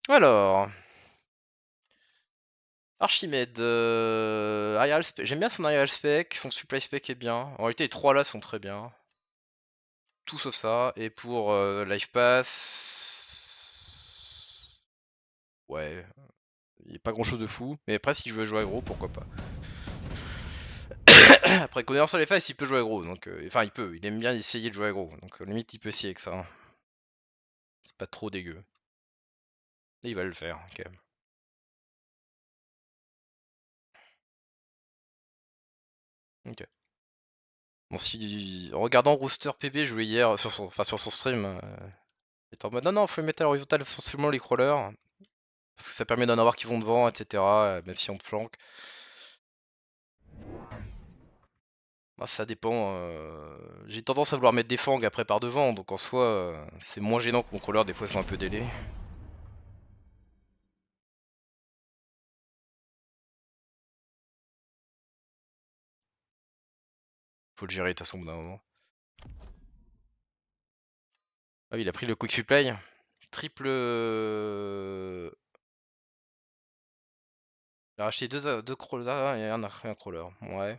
Alors, Archimède, j'aime bien son Aerial Spec, son Supply Spec est bien. En réalité, les trois là sont très bien. Tout sauf ça. Et pour Life Pass. Ouais, il n'y a pas grand chose de fou. Mais après, si je veux jouer aggro, pourquoi pas. Après, connaissant les faces, il peut jouer aggro. Donc, enfin, il aime bien essayer de jouer aggro. Donc, limite, il peut essayer avec ça, hein. C'est pas trop dégueu. Et il va le faire, quand même. Ok. Bon, si, en regardant Rooster PB jouer hier sur son stream, il était en mode non, non, faut les mettre à l'horizontale, forcément les crawlers, parce que ça permet d'en avoir qui vont devant, etc., même si on te flanque. Bah, ça dépend. J'ai tendance à vouloir mettre des fangs après par devant, donc en soi, c'est moins gênant que mon crawler, des fois, sont un peu délai. Faut le gérer de toute façon au bout d'un moment. Ah oui, il a pris le quick supply. Triple. Il a acheté deux crawlers et un crawler. Ouais.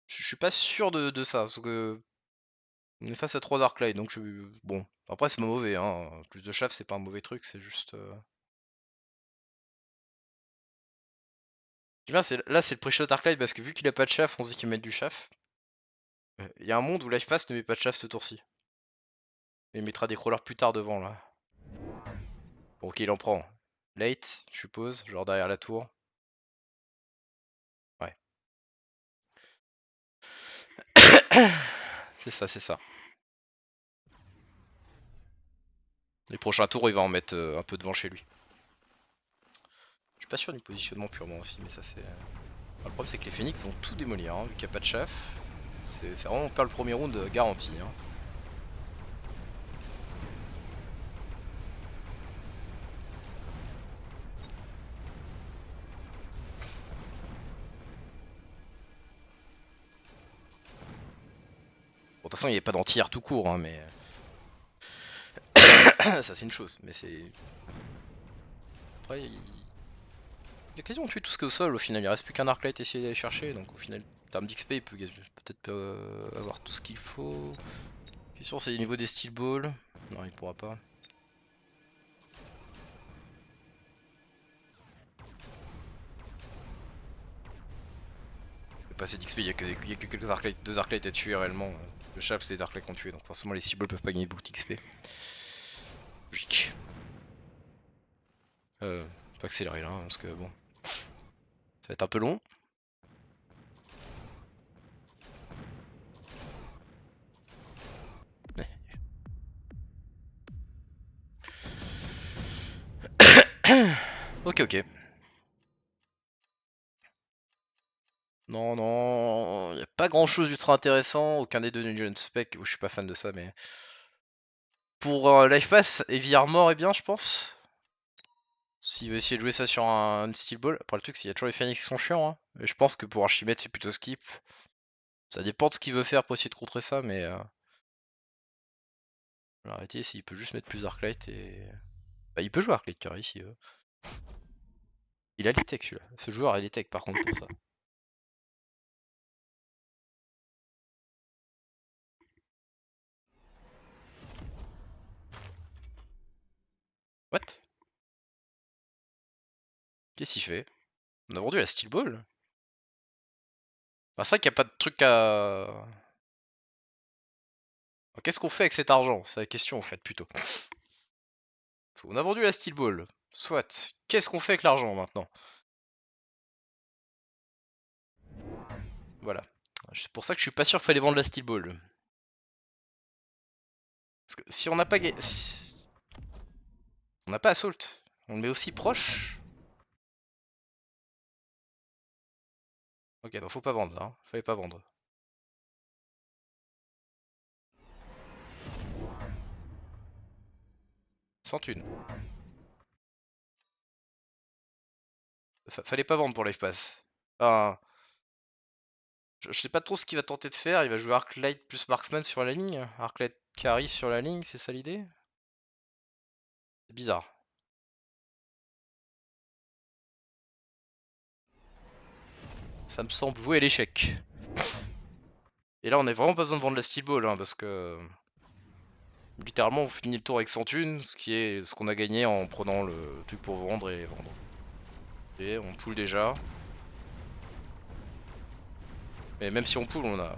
Je suis pas sûr de ça, parce que on est face à 3 Arclight, donc bon. Après, c'est pas mauvais, hein. Plus de chaff, c'est pas un mauvais truc, c'est juste. Bien, là, c'est le pré-shot Arclight, parce que vu qu'il a pas de chaff, on se dit qu'il met du chaff. Il y a un monde où Life Pass ne met pas de chaff ce tour-ci. Il mettra des crawlers plus tard devant, là. Bon, ok, il en prend. Late, je suppose, genre derrière la tour. Ouais. C'est ça, c'est ça. Les prochains tours, il va en mettre un peu devant chez lui. Je suis pas sûr du positionnement purement aussi, mais ça, c'est. Le problème, c'est que les Phoenix vont tout démolir, hein, vu qu'il n'y a pas de chaff. C'est vraiment faire le premier round garanti, hein. Bon, de toute façon, il n'y a pas d'anti-air tout court, hein, mais. Ça, c'est une chose, mais c'est. Après, il a quasiment tué tout ce qui est au sol au final. Il reste plus qu'un Arclight à essayer d'aller chercher, donc au final, en termes d'XP, il peut peut-être avoir tout ce qu'il faut. Question, c'est au niveau des steel balls. Non, il pourra pas. Il n'y a pas assez d'XP, il y a que quelques Arclight, deux Arclight à tuer réellement. Le chaff, c'est des Arclight qu'on tué, donc forcément, les steel balls peuvent pas gagner beaucoup d'XP. Logique. Pas accélérer là, hein, parce que bon, ça va être un peu long. Ok, ok. Non, non, y a pas grand chose d'ultra intéressant. Aucun des deux Dungeon Spec, je suis pas fan de ça, mais. Pour Life Pass, Heavy Armor est bien, je pense. S'il veut essayer de jouer ça sur un Steel Ball. Après, le truc, c'est qu'il y a toujours les Phoenix qui sont chiants, hein. Mais je pense que pour Archimède, c'est plutôt skip. Ça dépend de ce qu'il veut faire pour essayer de contrer ça, mais. Arrêtez, s'il peut juste mettre plus Arclight et. Bah, il peut jouer Arclight Curry s'il veut. Il a les tech celui-là. Ce joueur a les tech par contre pour ça. What? Qu'est-ce qu'il fait? On a vendu la Steel Ball? Bah, c'est vrai qu'il n'y a pas de truc à. Qu'est-ce qu'on fait avec cet argent? C'est la question en fait plutôt. On a vendu la Steel Ball. Soit. Qu'est-ce qu'on fait avec l'argent maintenant? Voilà. C'est pour ça que je suis pas sûr qu'il fallait vendre la Steel Ball. Parce que si on n'a pas on n'a pas Assault, on le met aussi proche. Ok, donc faut pas vendre là, hein. Fallait pas vendre. 101. Fallait pas vendre pour Life Pass. Enfin, je sais pas trop ce qu'il va tenter de faire. Il va jouer Arclight plus Marksman sur la ligne. Arclight Carry sur la ligne, c'est ça l'idée? C'est bizarre. Ça me semble voué à l'échec. Et là, on a vraiment pas besoin de vendre la Steel Ball, hein, parce que littéralement, on finit le tour avec 100 thunes, ce qui est ce qu'on a gagné en prenant le truc pour vendre et vendre. Et on pool déjà. Mais même si on pool, on a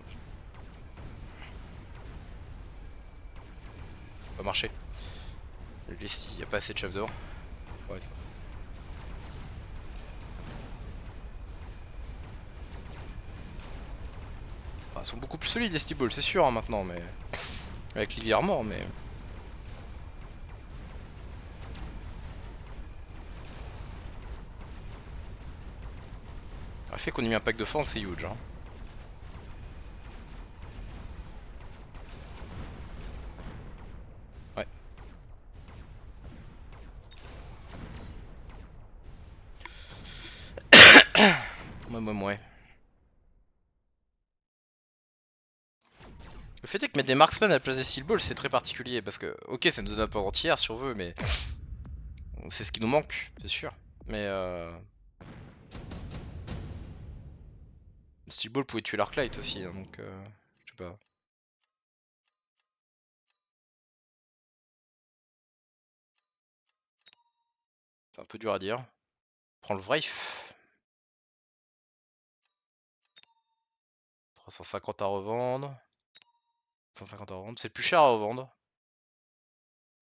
pas marché. Il y a pas assez de chefs d'or. Ouais. Enfin, ils sont beaucoup plus solides les Steel Balls, c'est sûr, hein, maintenant, mais avec Livy Armor, mais le fait qu'on ait mis un pack de forme, c'est huge. Hein. Ouais. Ouais. Le fait est que mettre des marksmen à la place des Steel Balls, c'est très particulier parce que, ok, ça nous donne un peu entière si on veut, mais c'est ce qui nous manque, c'est sûr. Mais Steel Ball pouvait tuer l'Arclight aussi, hein, donc je sais pas. C'est un peu dur à dire. Prends le Wraith. 350 à revendre. 150 à revendre. C'est le plus cher à revendre.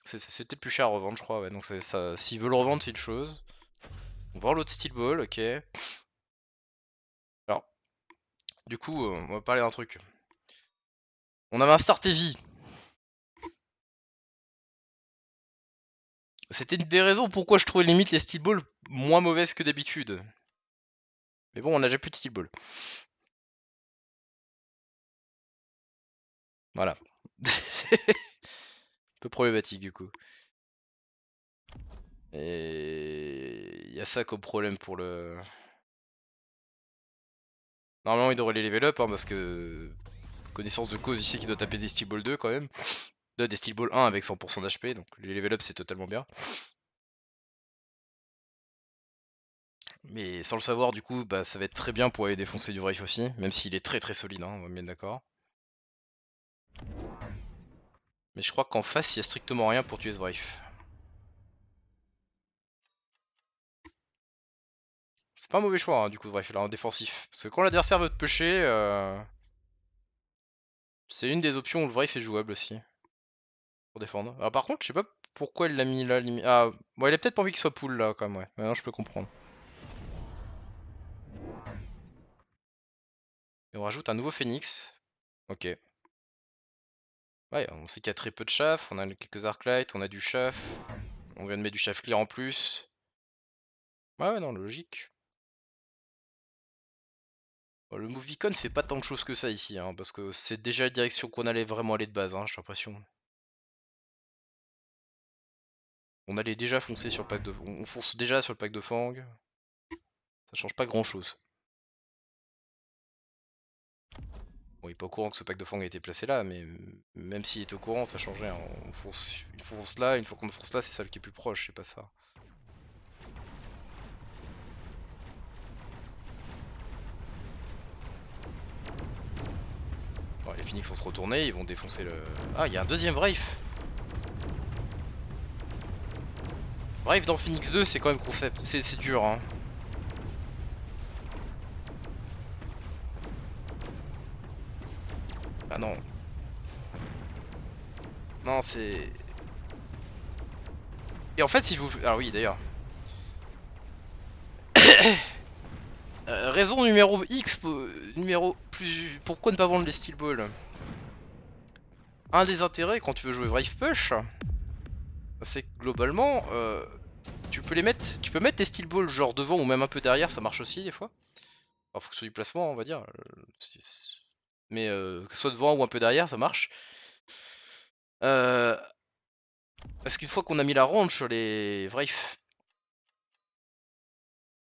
C'était le plus cher à revendre, je crois. Ouais. Donc ça. S'il veut le revendre, c'est une chose. On va voir l'autre Steel Ball, ok. Alors, du coup, on va parler d'un truc. On avait un Start Heavy. C'était une des raisons pourquoi je trouvais limite les Steel Balls moins mauvaises que d'habitude. Mais bon, on n'a déjà plus de Steel Ball. Voilà. C'est un peu problématique du coup. Et il y a ça comme problème pour le. Normalement, il devrait les level up hein, parce que connaissance de cause, il sait qu'il doit taper des Steel Ball 2 quand même. Des Steel Ball 1 avec 100% d'HP, donc les level up c'est totalement bien. Mais sans le savoir, du coup, bah, ça va être très bien pour aller défoncer du Wraith aussi, même s'il est très solide, hein, on va bien d'accord. Mais je crois qu'en face, il y a strictement rien pour tuer ce Wraith. C'est pas un mauvais choix, hein, du coup, Wraith, là, en défensif. Parce que quand l'adversaire veut te pusher, c'est une des options où le Wraith est jouable aussi. Pour défendre. Alors par contre, je sais pas pourquoi elle l'a mis là, limite. Ah, bon, il a peut-être pas envie qu'il soit pull là, quand même, ouais. Maintenant, je peux comprendre. Et on rajoute un nouveau phénix. Ok. Ouais, on sait qu'il y a très peu de chaff, on a quelques arclights, on a du chaff. On vient de mettre du chaff clear en plus. Ouais, non, logique. Bon, le move beacon fait pas tant de choses que ça ici, hein, parce que c'est déjà la direction qu'on allait vraiment aller de base, hein, j'ai l'impression. On allait déjà foncer sur le pack de... On fonce déjà sur le pack de Fang. Ça change pas grand chose. Bon, il est pas au courant que ce pack de Fang a été placé là, mais même s'il était au courant, ça changeait. Hein. On fonce, là, une fois qu'on fonce là, c'est celle qui est plus proche, c'est pas ça. Bon, les Phoenix vont se retourner, ils vont défoncer le... Ah, il y a un deuxième Wraith. Wraith dans Phoenix 2, c'est quand même concept, c'est dur, hein. Ah non. Non, c'est... Et en fait, si vous... Alors oui, d'ailleurs. Raison numéro X, numéro plus... Pourquoi ne pas vendre les Steel Balls? Un des intérêts quand tu veux jouer Wraith Push, c'est que globalement, tu peux mettre tes Steel Balls genre devant ou même un peu derrière, ça marche aussi des fois. En fonction du placement, on va dire. Mais que ce soit devant ou un peu derrière, ça marche. Parce qu'une fois qu'on a mis la ronde sur les Wraith,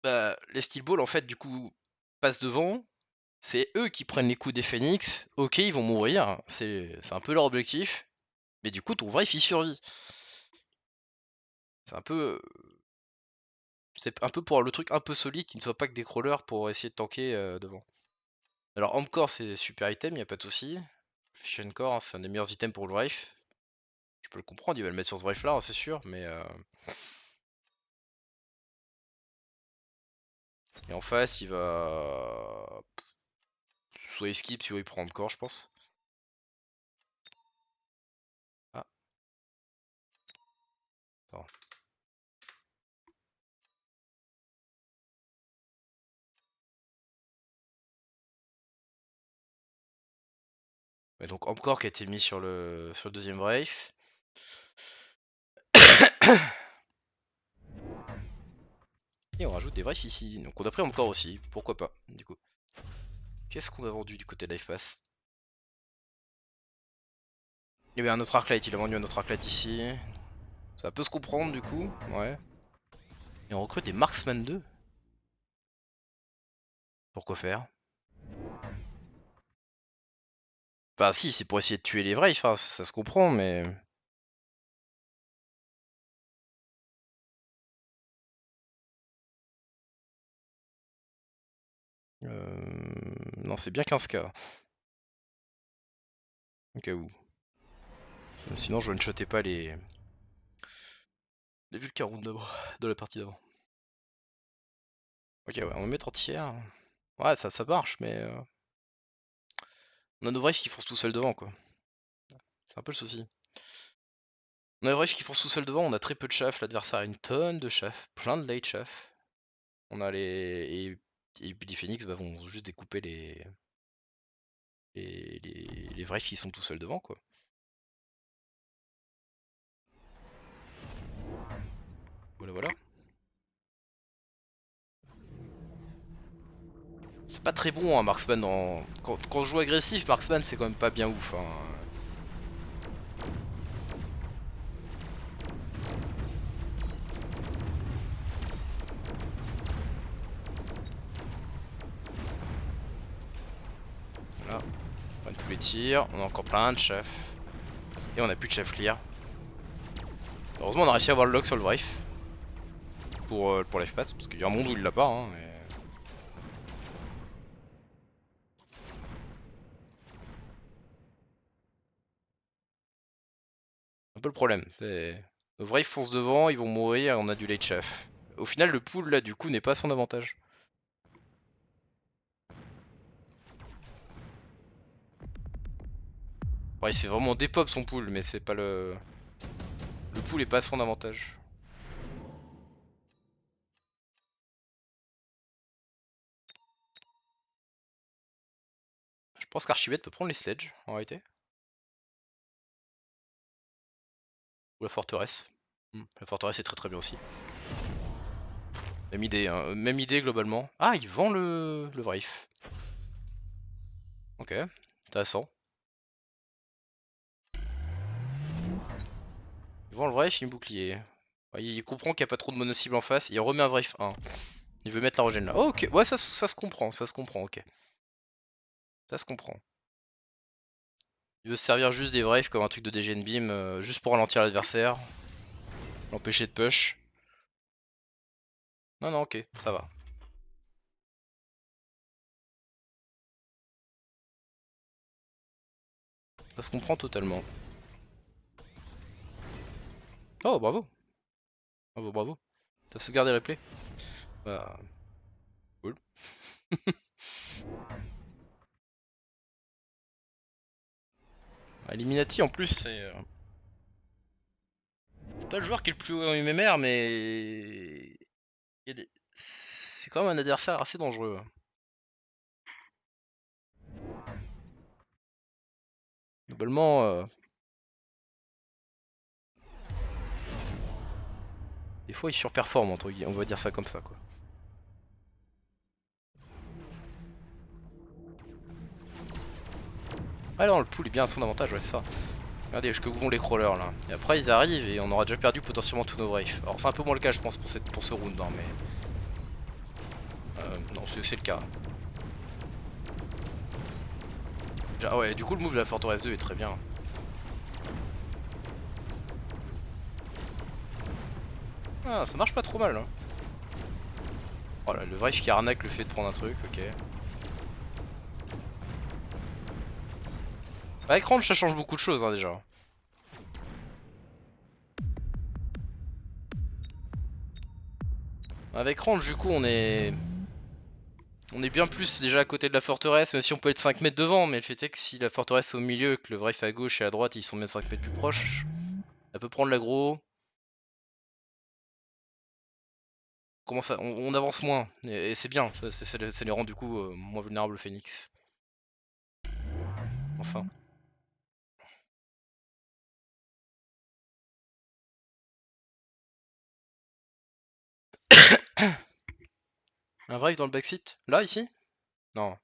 bah, les Steel Balls en fait du coup passent devant. C'est eux qui prennent les coups des Phoenix. Ok, ils vont mourir, c'est un peu leur objectif. Mais du coup, ton Wraith il survit. C'est un peu... C'est un peu pour le truc un peu solide qui ne soit pas que des crawlers pour essayer de tanker devant. Alors Amcore c'est super item, y a pas de souci. Fission Core hein, c'est un des meilleurs items pour le Wraith. Je peux le comprendre, il va le mettre sur ce Wraith là, hein, c'est sûr, mais... Et en face il va... Soit il skip, soit il prend Amcore je pense. Ah. Attends. Ouais, donc Amcore qui a été mis sur le deuxième Wraith. Et on rajoute des Wraiths ici. Donc on a pris Amcore aussi, pourquoi pas du coup. Qu'est-ce qu'on a vendu du côté de Life Pass? Il y avait un autre Arclight, il a vendu un autre Arclight ici. Ça peut se comprendre du coup, ouais. Et on recrute des Marksman 2. Pourquoi faire? Enfin si, c'est pour essayer de tuer les Wraiths, enfin, ça se comprend, mais... Non, c'est bien 15k. Au cas où. Sinon, je ne shotais pas les Vulcaround de la partie d'avant. Ok, ouais, on va mettre en tiers. Ouais, ça marche, mais... On a nos Wraiths qui foncent tout seul devant, quoi. C'est un peu le souci. On a nos Wraiths qui foncent tout seul devant, on a très peu de chaff, l'adversaire a une tonne de chaff, plein de late chaff. On a les... Et puis les Phoenix bah, vont juste découper les Wraiths qui sont tout seuls devant, quoi. Voilà, voilà. C'est pas très bon, hein, Marksman. Quand je joue agressif, Marksman, c'est quand même pas bien ouf. Hein. Voilà. On prend tous les tirs. On a encore plein de chefs. Et on a plus de chef clear. Heureusement, on a réussi à avoir le lock sur le Wraith. Pour l'FPass. Parce qu'il y a un monde où il l'a pas. Hein, et... un peu le problème. Nos Wraiths foncent devant, ils vont mourir et on a du late chef. Au final, le pool là, du coup, n'est pas à son avantage. Ouais, il se fait vraiment dépop son pool, mais c'est pas le. Le pool est pas à son avantage. Je pense qu'Archibald peut prendre les sledges en réalité. Ou la forteresse. La forteresse est très très bien aussi. Même idée globalement. Ah, il vend le Wraith. Ok, intéressant. Il vend le Wraith, il me bouclier. Ouais, il comprend qu'il n'y a pas trop de mono-cible en face, il remet un Wraith 1. Il veut mettre la régène là. Oh, ok, ouais, ça se comprend, ok. Ça se comprend. Il veut se servir juste des Wraiths comme un truc de DGN Beam, juste pour ralentir l'adversaire. L'empêcher de push. Non, non, ok, ça va. Ça se comprend totalement. Oh, bravo. Bravo, bravo. T'as sauvegardé la replay. Bah, cool. Illuminati en plus, c'est pas le joueur qui est le plus haut en MMR, mais c'est quand même un adversaire assez dangereux. Globalement, des fois il surperforme, entre guillemets, on va dire ça comme ça quoi. Ah non, le pool est bien à son avantage, ouais, c'est ça. Regardez jusqu'où vont les crawlers là. Et après ils arrivent et on aura déjà perdu potentiellement tous nos Wraiths. Alors c'est un peu moins le cas je pense pour ce round, hein, mais... non, c'est le cas. Ah ouais, du coup le move de la forteresse 2 est très bien. Ah, ça marche pas trop mal. Hein. Oh là, le vrai qui arnaque le fait de prendre un truc, ok. Avec range, ça change beaucoup de choses hein, déjà. Avec range, du coup, on est bien plus déjà à côté de la forteresse, même si on peut être 5 mètres devant. Mais le fait est que si la forteresse est au milieu, que le vrai à gauche et à droite, ils sont même 5 mètres plus proches, ça peut prendre l'aggro. Comment ça, on avance moins, et c'est bien, ça les rend du coup moins vulnérables au Phoenix. Enfin. Un Brave dans le backseat? Là, ici? Non.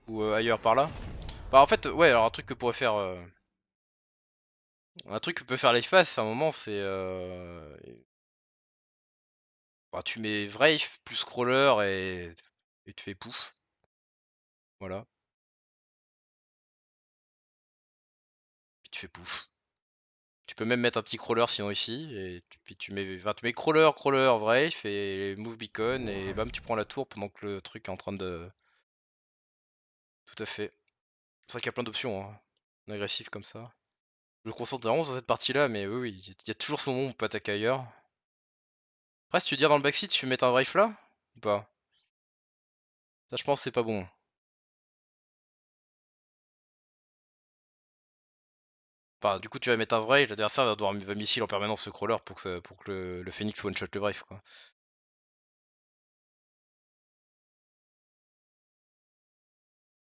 Ou ailleurs par là? Bah en fait, ouais, alors un truc que pourrait faire... un truc que peut faire l'espace à un moment, c'est... bah, tu mets Wraith plus Crawler et tu fais pouf. Voilà. Puis tu fais pouf. Tu peux même mettre un petit Crawler sinon ici. Et puis enfin, tu mets Crawler, Crawler, Wraith et Move Beacon et bam, tu prends la tour pendant que le truc est en train de... Tout à fait. C'est vrai qu'il y a plein d'options, hein. Agressif comme ça. Je me concentre vraiment sur cette partie-là, mais oui, oui, il y a toujours ce moment où on peut attaquer ailleurs. Après, si tu veux dire dans le backseat, tu veux mettre un Wraith là? Ou pas? Ça, je pense que c'est pas bon. Enfin, du coup, tu vas mettre un Wraith, l'adversaire va missile en permanence ce crawler pour que le Phoenix one-shot le Wraith, quoi.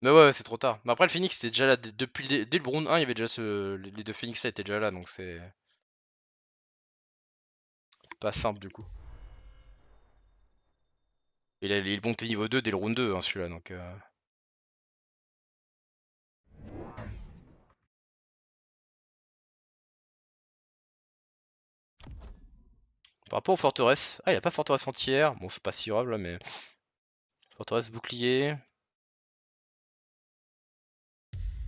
Mais ouais, ouais, c'est trop tard. Mais après, le Phoenix était déjà là depuis dès le Brown 1, il y avait déjà les deux Phoenix là étaient déjà là, donc c'est pas simple du coup. Il est monté niveau 2 dès le round 2, hein, celui-là, donc. Par rapport aux forteresses, ah, il a pas forteresse entière, bon, c'est pas si grave là, mais forteresse bouclier.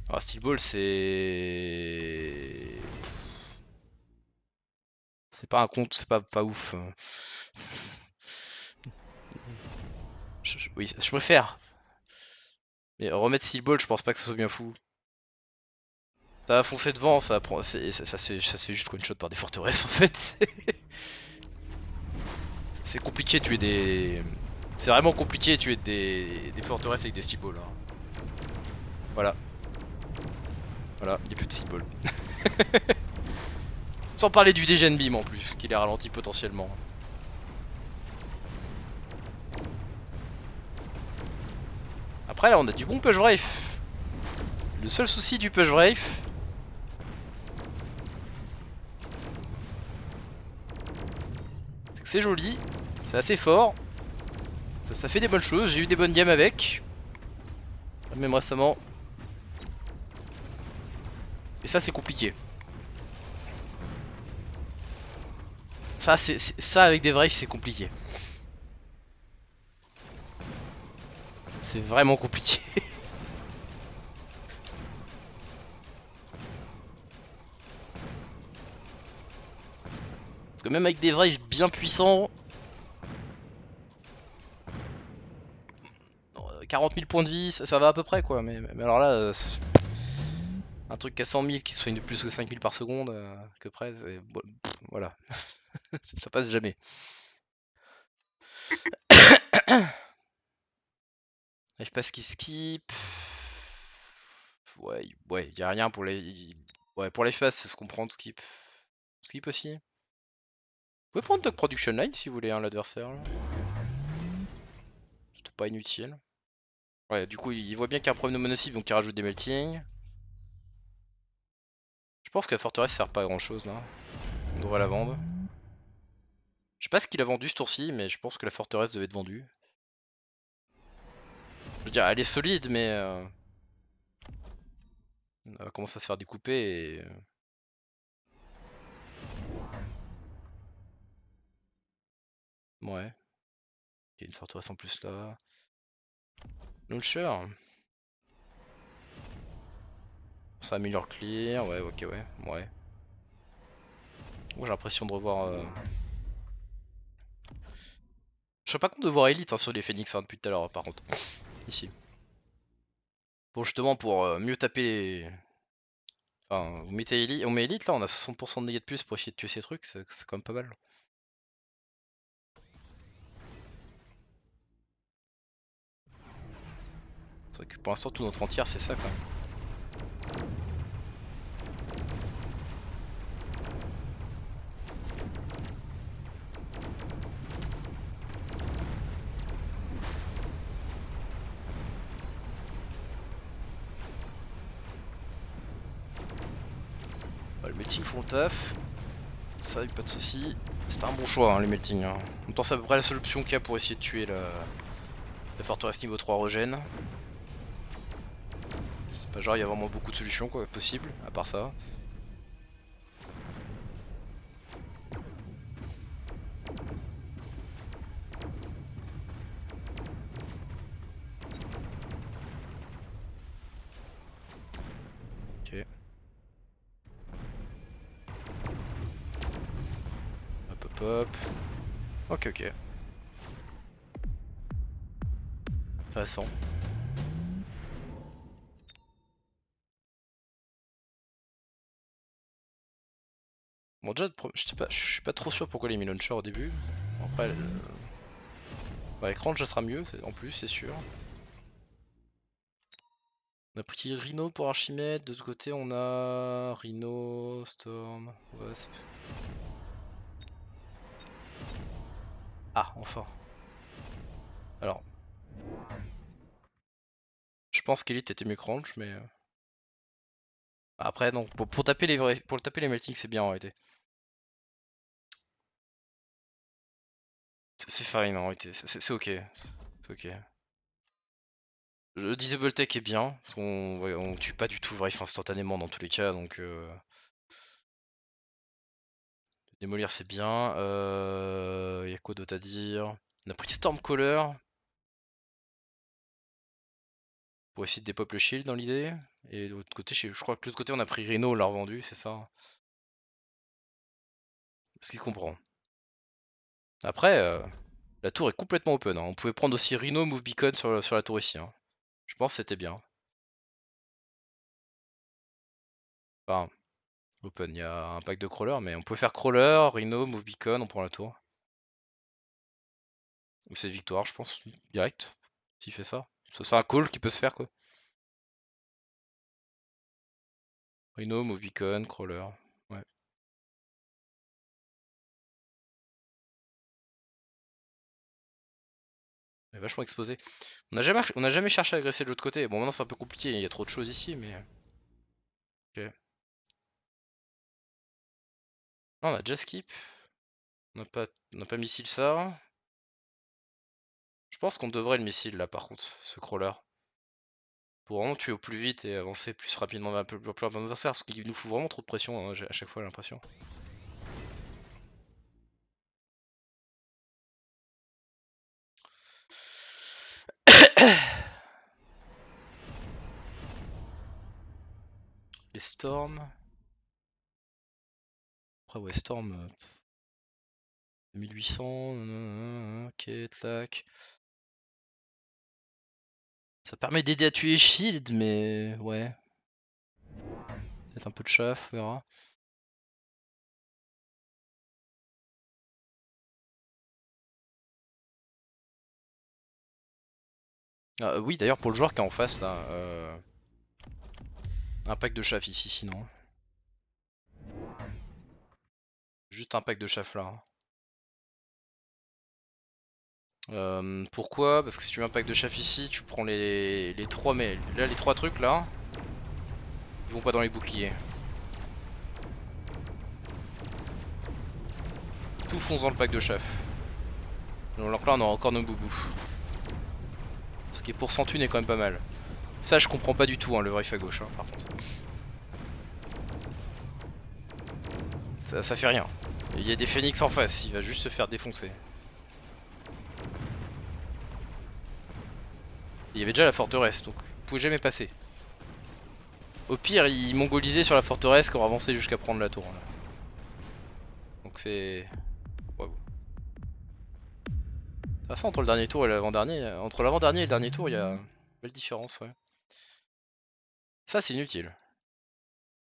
Ah, Steel Ball, c'est pas un compte, c'est pas ouf. Oui, je préfère. Mais remettre Steel Ball, je pense pas que ce soit bien fou. Ça va foncer devant, ça va prendre, ça se fait juste one shot par des forteresses en fait. C'est compliqué de tuer des. C'est vraiment compliqué de tuer des forteresses avec des Steel Balls. Hein. Voilà, voilà, il n'y a plus de Steel Ball. Sans parler du Degen Beam en plus, qui les ralentit potentiellement. Après là, on a du bon Push Wraith. Le seul souci du Push Wraith, c'est que c'est joli, c'est assez fort, ça fait des bonnes choses, j'ai eu des bonnes games avec, même récemment. Et ça c'est compliqué. Ça avec des Wraiths c'est compliqué. C'est vraiment compliqué. Parce que même avec des Wraiths bien puissants, 40 000 points de vie, ça va à peu près quoi. Mais alors là, un truc à 100 000 qui se soigne de plus que 5 000 par seconde, que près, voilà, ça passe jamais. Je passe qui skip. Ouais, ouais, y a rien pour les. Ouais, pour les phases, c'est ce qu'on prend de skip. Skip aussi. Vous pouvez prendre Dog Production Line si vous voulez, hein, l'adversaire. C'était pas inutile. Ouais, du coup, il voit bien qu'il y a un problème de monosif, donc il rajoute des melting. Je pense que la forteresse sert pas à grand chose là. On devrait la vendre. Je sais pas ce qu'il a vendu ce tour-ci, mais je pense que la forteresse devait être vendue. Je veux dire, elle est solide, mais elle commence à se faire découper et. Ouais. Il y a une forteresse en plus là. Launcher. Ça améliore clear, ouais, ok, ouais, ouais. Moi j'ai l'impression de revoir. Je serais pas content de voir Elite hein, sur les Phoenix hein, depuis tout à l'heure par contre. Ici. Pour justement pour mieux taper les... Enfin, vous mettez Elite, on met Elite là, on a 60% de dégâts de plus pour essayer de tuer ces trucs, c'est quand même pas mal. C'est vrai que pour l'instant tout notre entière c'est ça quand même. Bah, le melting font le taf. Ça y'a pas de soucis. C'était un bon choix hein, les melting. Hein. En même temps c'est à peu près la seule option qu'il y a pour essayer de tuer la forteresse niveau 3 regen. C'est pas genre il y a vraiment beaucoup de solutions quoi possibles à part ça. Ok. Hop hop hop. Ok ok. Intéressant. Bon déjà, je suis pas trop sûr pourquoi les mis launcher au début. Après, bah, l'écran déjà sera mieux en plus, c'est sûr. On a pris Rhino pour Archimède, de ce côté on a Rhino, Storm, Wasp. Ah, enfin. Alors, je pense qu'Elite était mieux que Range, mais... Après non, pour taper pour taper les melting c'est bien en réalité. C'est fine en réalité, c'est ok. C'est ok. Le Disable Tech est bien, parce qu'on on tue pas du tout le Wraith instantanément dans tous les cas, donc... Démolir c'est bien. Y'a quoi d'autre à dire? On a pris Stormcaller pour essayer de dépop le shield dans l'idée. Et de l'autre côté, je crois que de l'autre côté on a pris Rhino, on l'a revendu, c'est ça? Ce qui se comprend. Après, la tour est complètement open. Hein. On pouvait prendre aussi Rhino, Move Beacon sur la tour ici. Hein. Je pense que c'était bien. Enfin, open, il y a un pack de crawler, mais on pouvait faire crawler, Rhino, Move Beacon, on prend la tour. Ou c'est victoire, je pense, direct, s'il fait ça. C'est un call qui peut se faire quoi. Rhino, Move Beacon, crawler. Ouais. Elle est vachement exposé. On a jamais cherché à agresser de l'autre côté. Bon, maintenant c'est un peu compliqué, il y a trop de choses ici, mais. Ok. Ah, on a déjà skip. On n'a pas missile ça. Je pense qu'on devrait le missile là par contre, ce crawler. Pour vraiment tuer au plus vite et avancer plus rapidement vers plus d'adversaires, parce qu'il nous fout vraiment trop de pression hein, à chaque fois l'impression. Les storms. Après ouais storm. 1800. Ok, tac. Ça permet d'aider à tuer Shield, mais ouais. Peut-être un peu de chaff, on verra. Ah, oui, d'ailleurs, pour le joueur qui est en face, là, un pack de chaff ici, sinon. Juste un pack de chaff là. Pourquoi? Parce que si tu mets un pack de chaff ici, tu prends les trois, mais là, les trois trucs là, ils vont pas dans les boucliers. Tout fonce dans le pack de chaff. Donc là, on aura encore nos boubous. Ce qui est pour 100 thunes est quand même pas mal. Ça, je comprends pas du tout, hein, le Wraith à gauche, hein, par contre. Ça fait rien. Il y a des phoenix en face, il va juste se faire défoncer. Il y avait déjà la forteresse, donc vous pouvez jamais passer. Au pire, ils mongolisaient sur la forteresse qu'on avançait jusqu'à prendre la tour. Là. Donc c'est... Ouais, bon. toute façon, entre le dernier tour et l'avant-dernier, entre l'avant-dernier et le dernier tour, il y a une belle différence, ouais. Ça, c'est inutile.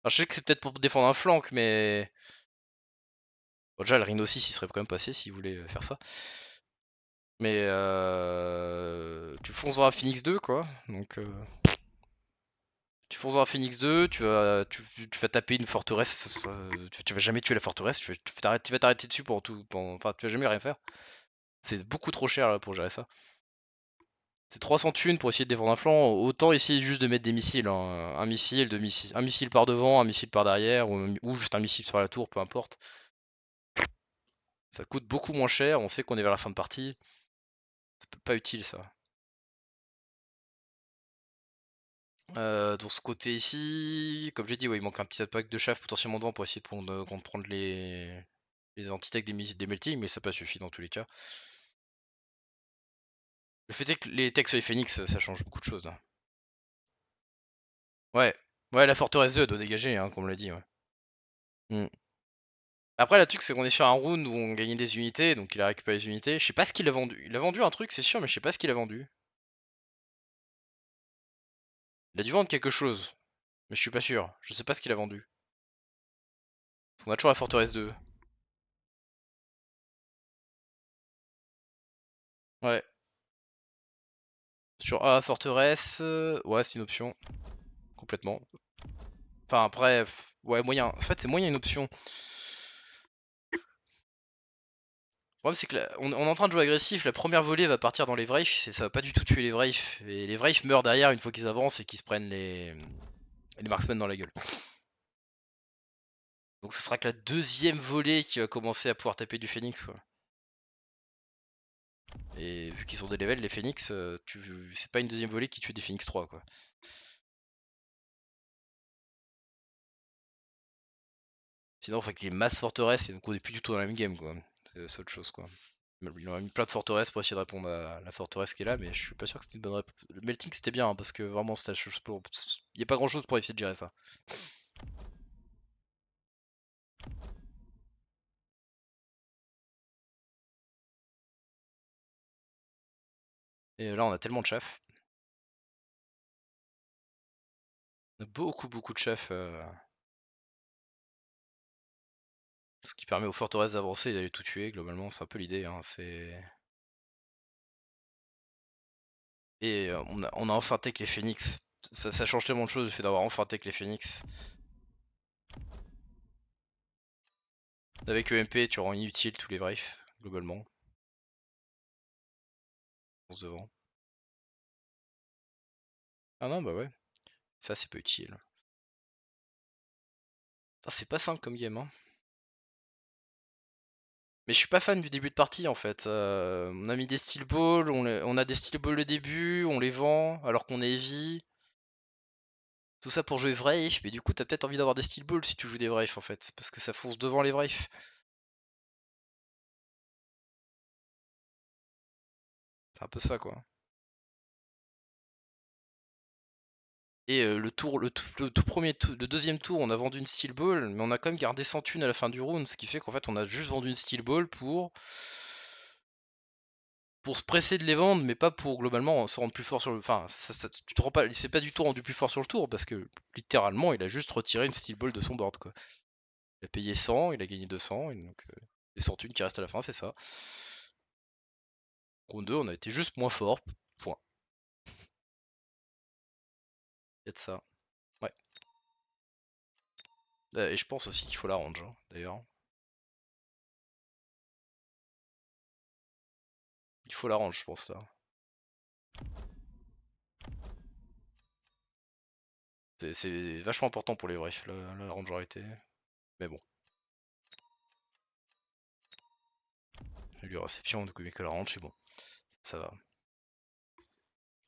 Alors, je sais que c'est peut-être pour défendre un flank, mais... Bon, déjà, le Rhino 6, il serait quand même passé s'il voulait faire ça. Mais tu fonces dans un Phoenix 2, quoi. Donc, tu fonces dans un Phoenix 2, tu vas taper une forteresse. Tu vas jamais tuer la forteresse. Tu vas t'arrêter dessus pour tout. Enfin, tu vas jamais rien faire. C'est beaucoup trop cher là, pour gérer ça. C'est 300 thunes pour essayer de défendre un flanc. Autant essayer juste de mettre des missiles, hein. Un missile, deux missiles. Un missile par devant, un missile par derrière, ou juste un missile sur la tour, peu importe. Ça coûte beaucoup moins cher. On sait qu'on est vers la fin de partie. C'est pas utile ça. Dans ce côté ici, comme j'ai dit, ouais, il manque un petit pack de chaff potentiellement devant pour essayer de prendre les anti-tech des melting, mais ça pas suffit dans tous les cas. Le fait est que les techs sur les phoenix, ça change beaucoup de choses là. Ouais, ouais, la forteresse 2 doit dégager, hein, comme on l'a dit. Ouais. Hmm. Après, le truc, c'est qu'on est sur un round où on gagnait des unités, donc il a récupéré les unités. Je sais pas ce qu'il a vendu. Il a vendu un truc, c'est sûr, mais je sais pas ce qu'il a vendu. Il a dû vendre quelque chose, mais je suis pas sûr. Je sais pas ce qu'il a vendu. Parce qu'on a toujours la forteresse 2. Ouais. Sur A, forteresse, ouais, c'est une option. Complètement. Enfin, après, ouais, moyen. En fait, c'est moyen une option. Le problème, c'est que on est en train de jouer agressif. La première volée va partir dans les Wraiths et ça va pas du tout tuer les Wraiths. Et les Wraiths meurent derrière une fois qu'ils avancent et qu'ils se prennent les marksmen dans la gueule. Donc, ce sera que la deuxième volée qui va commencer à pouvoir taper du Phoenix, quoi. Et vu qu'ils ont des levels, les Phoenix, c'est pas une deuxième volée qui tue des Phoenix 3, quoi. Sinon, il faut que les masses forteresses, et donc on est plus du tout dans la même game, quoi. C'est autre chose, quoi. Il aurait mis plein de forteresses pour essayer de répondre à la forteresse qui est là, mais je suis pas sûr que c'était une bonne réponse. Le melting c'était bien, hein, parce que vraiment c'était la chose pour. Il n'y a pas grand chose pour essayer de gérer ça. Et là on a tellement de chefs. On a beaucoup de chefs. Ce qui permet aux forteresses d'avancer et d'aller tout tuer, globalement, c'est un peu l'idée. Hein, et on a enfin tech les phoenix. Ça change tellement de choses le fait d'avoir enfin tech les phoenix. Avec EMP, tu rends inutile tous les Wraiths, globalement. On se devant. Ah non, bah ouais. Ça, c'est pas utile. Ça, c'est pas simple comme game, hein. Mais je suis pas fan du début de partie en fait. On a mis des steel balls, on a des steel balls le début, on les vend alors qu'on est heavy. Tout ça pour jouer Wraith, mais du coup t'as peut-être envie d'avoir des steel balls si tu joues des Wraith en fait, parce que ça fonce devant les Wraith. C'est un peu ça quoi. Et le tout premier tour, le deuxième tour, on a vendu une steel ball, mais on a quand même gardé 100 thunes à la fin du round, ce qui fait qu'en fait on a juste vendu une steel ball pour se presser de les vendre, mais pas pour globalement se rendre plus fort sur le. Enfin, tu te rends pas, il s'est pas du tout rendu plus fort sur le tour parce que littéralement il a juste retiré une steel ball de son board quoi. Il a payé 100, il a gagné 200, et donc les 100 thunes qui restent à la fin, c'est ça. Round 2, on a été juste moins fort, point. Il y a de ça. Ouais. Et je pense aussi qu'il faut la range, hein, d'ailleurs. Il faut la range, je pense là. C'est vachement important pour les vrais, la rangearité. Mais bon. Lui, réception de comique à la range, c'est bon. Ça va.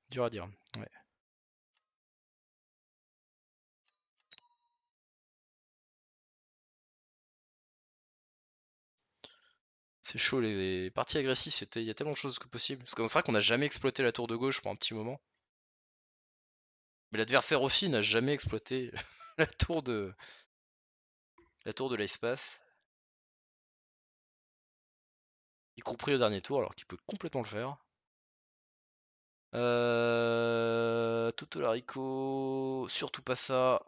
Dur à dire. Ouais. C'est chaud, les parties agressives, il y a tellement de choses que possible. Parce que c'est vrai qu'on n'a jamais exploité la tour de gauche pour un petit moment. Mais l'adversaire aussi n'a jamais exploité la tour de l'espace. y compris au dernier tour, alors qu'il peut complètement le faire. Totolarico, surtout pas ça.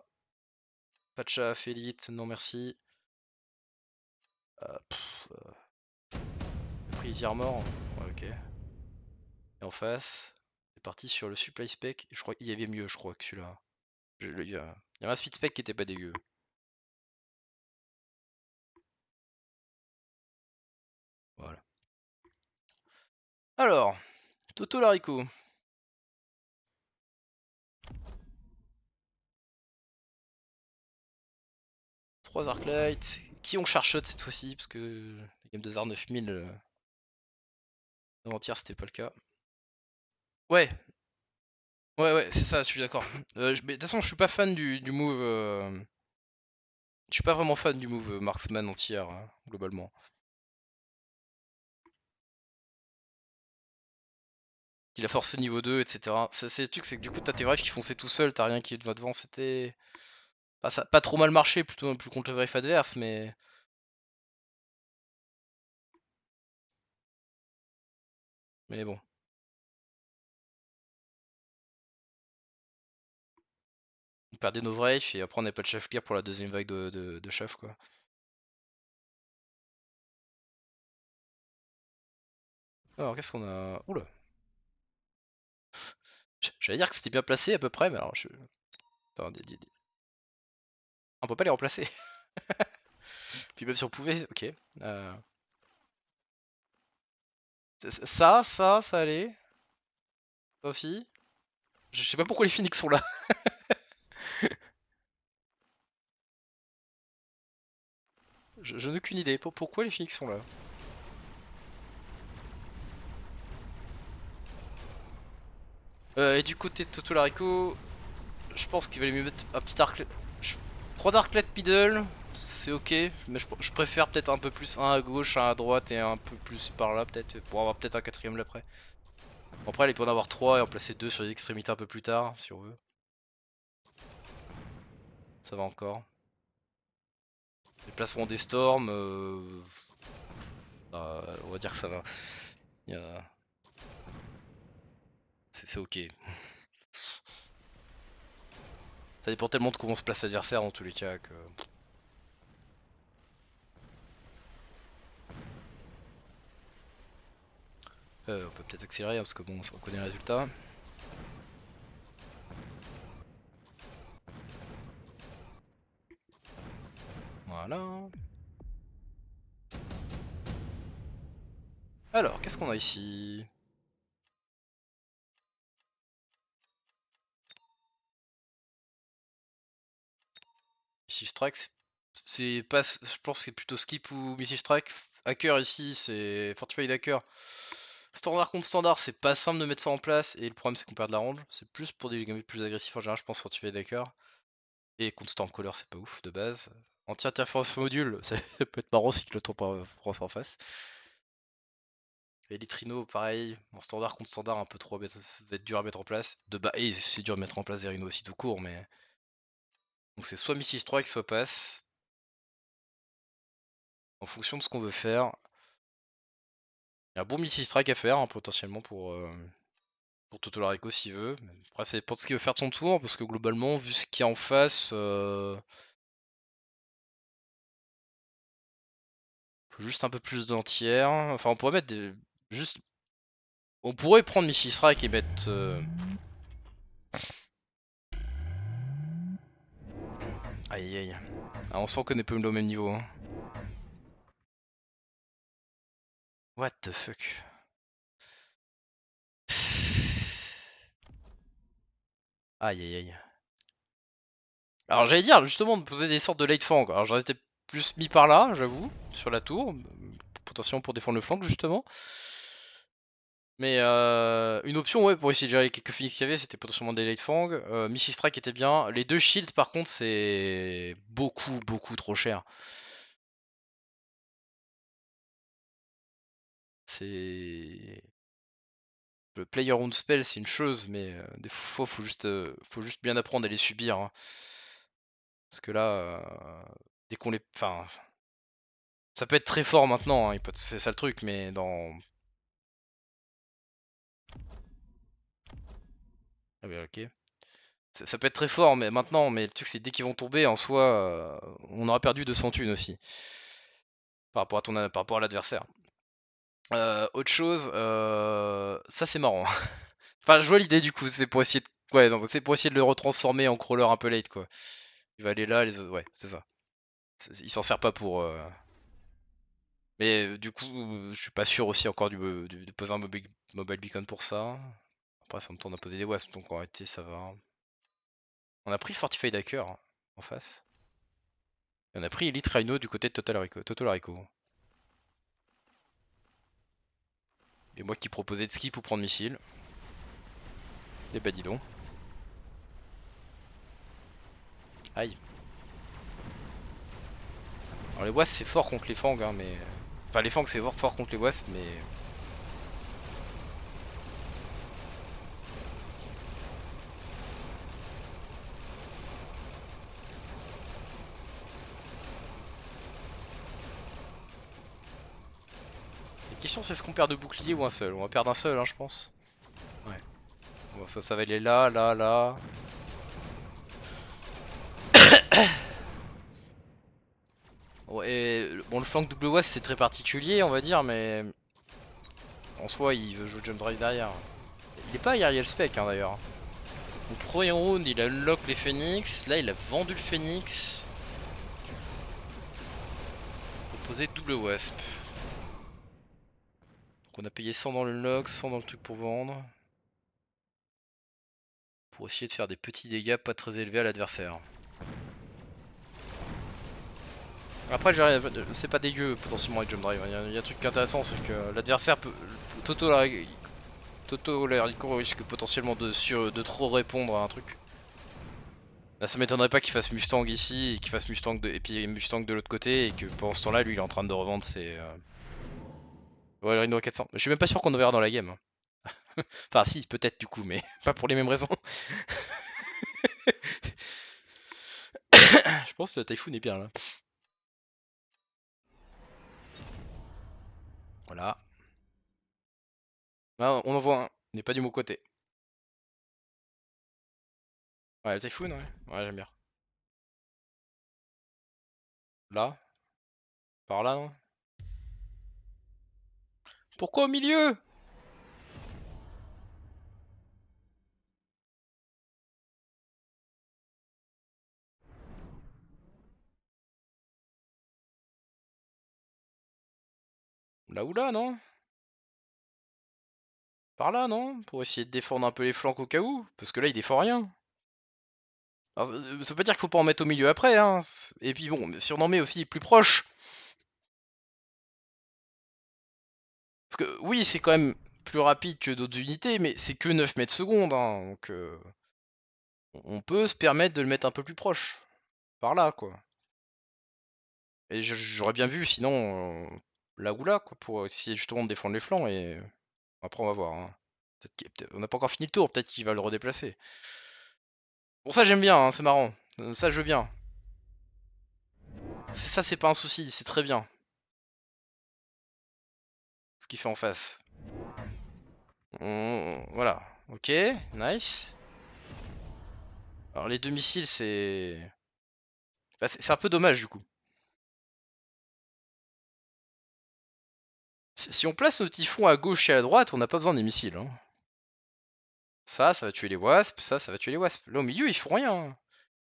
Pacha, Félite, non merci. Pris mort. Ouais, ok. Et en face, c'est parti sur le supply spec. Je crois qu'il y avait mieux, je crois, que celui-là. Il y avait un speed spec qui était pas dégueu. Voilà. Alors, Totolarico. 3 Arclight. Qui ont Charshot cette fois-ci? Parce que la game de Zar 9000 avant-hier c'était pas le cas. Ouais, ouais, c'est ça, je suis d'accord. Mais de toute façon, je suis pas fan du move. Je suis pas vraiment fan du move Marksman entière, globalement. Il a forcé niveau 2, etc. C'est le truc, c'est que du coup, t'as tes Wraiths qui fonçaient tout seul, t'as rien qui va devant. C'était. Pas trop mal marché, plutôt non plus contre le Wraith adverse, mais. Mais bon. On perdait nos Wraiths et après, on n'avait pas de chef clear pour la deuxième vague de chef, quoi. Alors, qu'est-ce qu'on a. Oula. J'allais dire que c'était bien placé à peu près, mais alors je. Attends, on peut pas les remplacer. Puis même si on pouvait, ok. Euh, ça allait. Ça aussi. Je sais pas pourquoi les Phoenix sont là. Je n'ai aucune idée. Pourquoi les Phoenix sont là? Et du côté de Totolarico, je pense qu'il va mieux mettre un petit arc. 3 Darklet middle, c'est ok, mais je préfère peut-être un peu plus un à gauche, un à droite et un peu plus par là, peut-être, pour avoir peut-être un quatrième là après. Après, il peut en avoir 3 et en placer 2 sur les extrémités un peu plus tard, si on veut. Ça va encore. Les placements des storms, on va dire que ça va. Il y a- C'est ok. Ça dépend tellement de comment se place l'adversaire dans tous les cas que. On peut peut-être accélérer hein, parce que bon, on connaît le résultat. Voilà. Alors, qu'est-ce qu'on a ici? Missile Strike, c'est pas. Je pense que c'est plutôt Skip ou Missile Strike. Hacker ici, c'est Fortified Hacker. Standard contre standard, c'est pas simple de mettre ça en place. Et le problème, c'est qu'on perd de la range. C'est plus pour des gameplays plus agressifs en général, je pense, Fortified Hacker. Et contre Stormcaller, c'est pas ouf de base. Anti-interférence module, ça peut être marrant si le ton prend en face. Et les Trino, pareil, en standard contre standard, un peu trop va être dur à mettre en place. Et c'est dur à mettre en place des Rhino aussi tout court, mais. Donc c'est soit Missile Strike, soit passe. En fonction de ce qu'on veut faire. Il y a un bon Missile Strike à faire, hein, potentiellement, pour Totolarico s'il veut. Après, ça dépend de ce qu'il veut faire de son tour, parce que globalement, vu ce qu'il y a en face, faut juste un peu plus d'entières. Enfin, on pourrait mettre des. Juste. On pourrait prendre Missile Strike et mettre. Aïe aïe. Ah, on sent qu'on est pas au même niveau. Hein. What the fuck. Aïe aïe aïe. Alors j'allais dire justement de poser des sortes de late flank. Alors j'en étais plus mis par là, j'avoue, sur la tour, potentiellement pour défendre le flank justement. Mais une option ouais pour essayer de gérer les quelques phoenix qu'il y avait, c'était potentiellement des late fang. Missile Strike était bien. Les deux shields par contre c'est beaucoup trop cher. C'est le player round spell c'est une chose, mais des fois faut juste bien apprendre à les subir. Hein. Parce que là, dès qu'on les. Enfin, Ça peut être très fort maintenant, hein, c'est ça le truc, mais dans... Ah bah ok. Ça peut être très fort mais maintenant, mais le truc c'est dès qu'ils vont tomber, en soi, on aura perdu 200 thunes aussi. Par rapport à par rapport à l'adversaire. Autre chose, ça c'est marrant. Enfin, je vois l'idée du coup, c'est pour essayer de... Ouais, donc c'est pour essayer de le retransformer en crawler un peu late quoi. Il va aller là, les autres... Ouais, c'est ça. Il s'en sert pas pour... Mais du coup, je suis pas sûr aussi encore de poser un mobile beacon pour ça. Après, ça me tente à poser des wasps, donc en réalité, ça va. On a pris Fortified Hacker hein, en face. Et on a pris Elite Rhino du côté de Total Rico. Et moi qui proposais de skip ou prendre missile. Et bah dis donc. Aïe. Alors les wasps c'est fort contre les fangs, hein, mais... Enfin les fangs c'est fort contre les wasps, mais... La question c'est est-ce qu'on perd deux boucliers ou un seul? On va perdre un seul, hein, je pense. Ouais. Bon, ça va aller là, là, là. Ouais, bon, le flank double wasp c'est très particulier, on va dire, mais... En soi, il veut jouer jump drive derrière. Il est pas arrière le spec, hein, d'ailleurs. Au premier round, il a unlock les phoenix. Là, il a vendu le phoenix. Proposé double wasp. Donc on a payé 100 dans le unlock, 100 dans le truc pour vendre. Pour essayer de faire des petits dégâts pas très élevés à l'adversaire. Après, c'est pas dégueu potentiellement avec Jump Drive. Il y a un truc qui est intéressant, c'est que l'adversaire peut. Toto Larico risque potentiellement de trop répondre à un truc. Là, ça m'étonnerait pas qu'il fasse Mustang ici et qu'il fasse Mustang et puis Mustang de l'autre côté et que pendant ce temps-là, lui, il est en train de revendre ses. Ouais, le Rhino 400. Je suis même pas sûr qu'on le verra dans la game, hein. Enfin, si, peut-être du coup, mais pas pour les mêmes raisons. Je pense que le Typhoon est bien là. Voilà. Ah, on en voit un. Il n'est pas du bon côté. Ouais, le Typhoon, ouais. Ouais, j'aime bien. Là. Par là, non? Pourquoi au milieu? Là ou là, non? Par là, non? Pour essayer de défendre un peu les flancs au cas où. Parce que là, il défend rien. Alors, ça veut pas dire qu'il faut pas en mettre au milieu après, hein. Et puis bon, si on en met aussi plus proche. Parce que oui, c'est quand même plus rapide que d'autres unités, mais c'est que 9 mètres secondes, hein. Donc on peut se permettre de le mettre un peu plus proche. Par là, quoi. Et j'aurais bien vu, sinon, là ou là, quoi, pour essayer justement de défendre les flancs. Et après, on va voir, hein. On n'a pas encore fini le tour, peut-être qu'il va le redéplacer. Bon, ça, j'aime bien, hein, c'est marrant. Ça, je veux bien. Ça, c'est pas un souci, c'est très bien. Ce qu'il fait en face. Voilà. Ok, nice. Alors, les deux missiles, c'est... Bah, c'est un peu dommage, du coup. Si on place nos typhons à gauche et à droite, on n'a pas besoin des missiles, hein. Ça va tuer les wasps, ça va tuer les wasps. Là, au milieu, ils font rien, hein.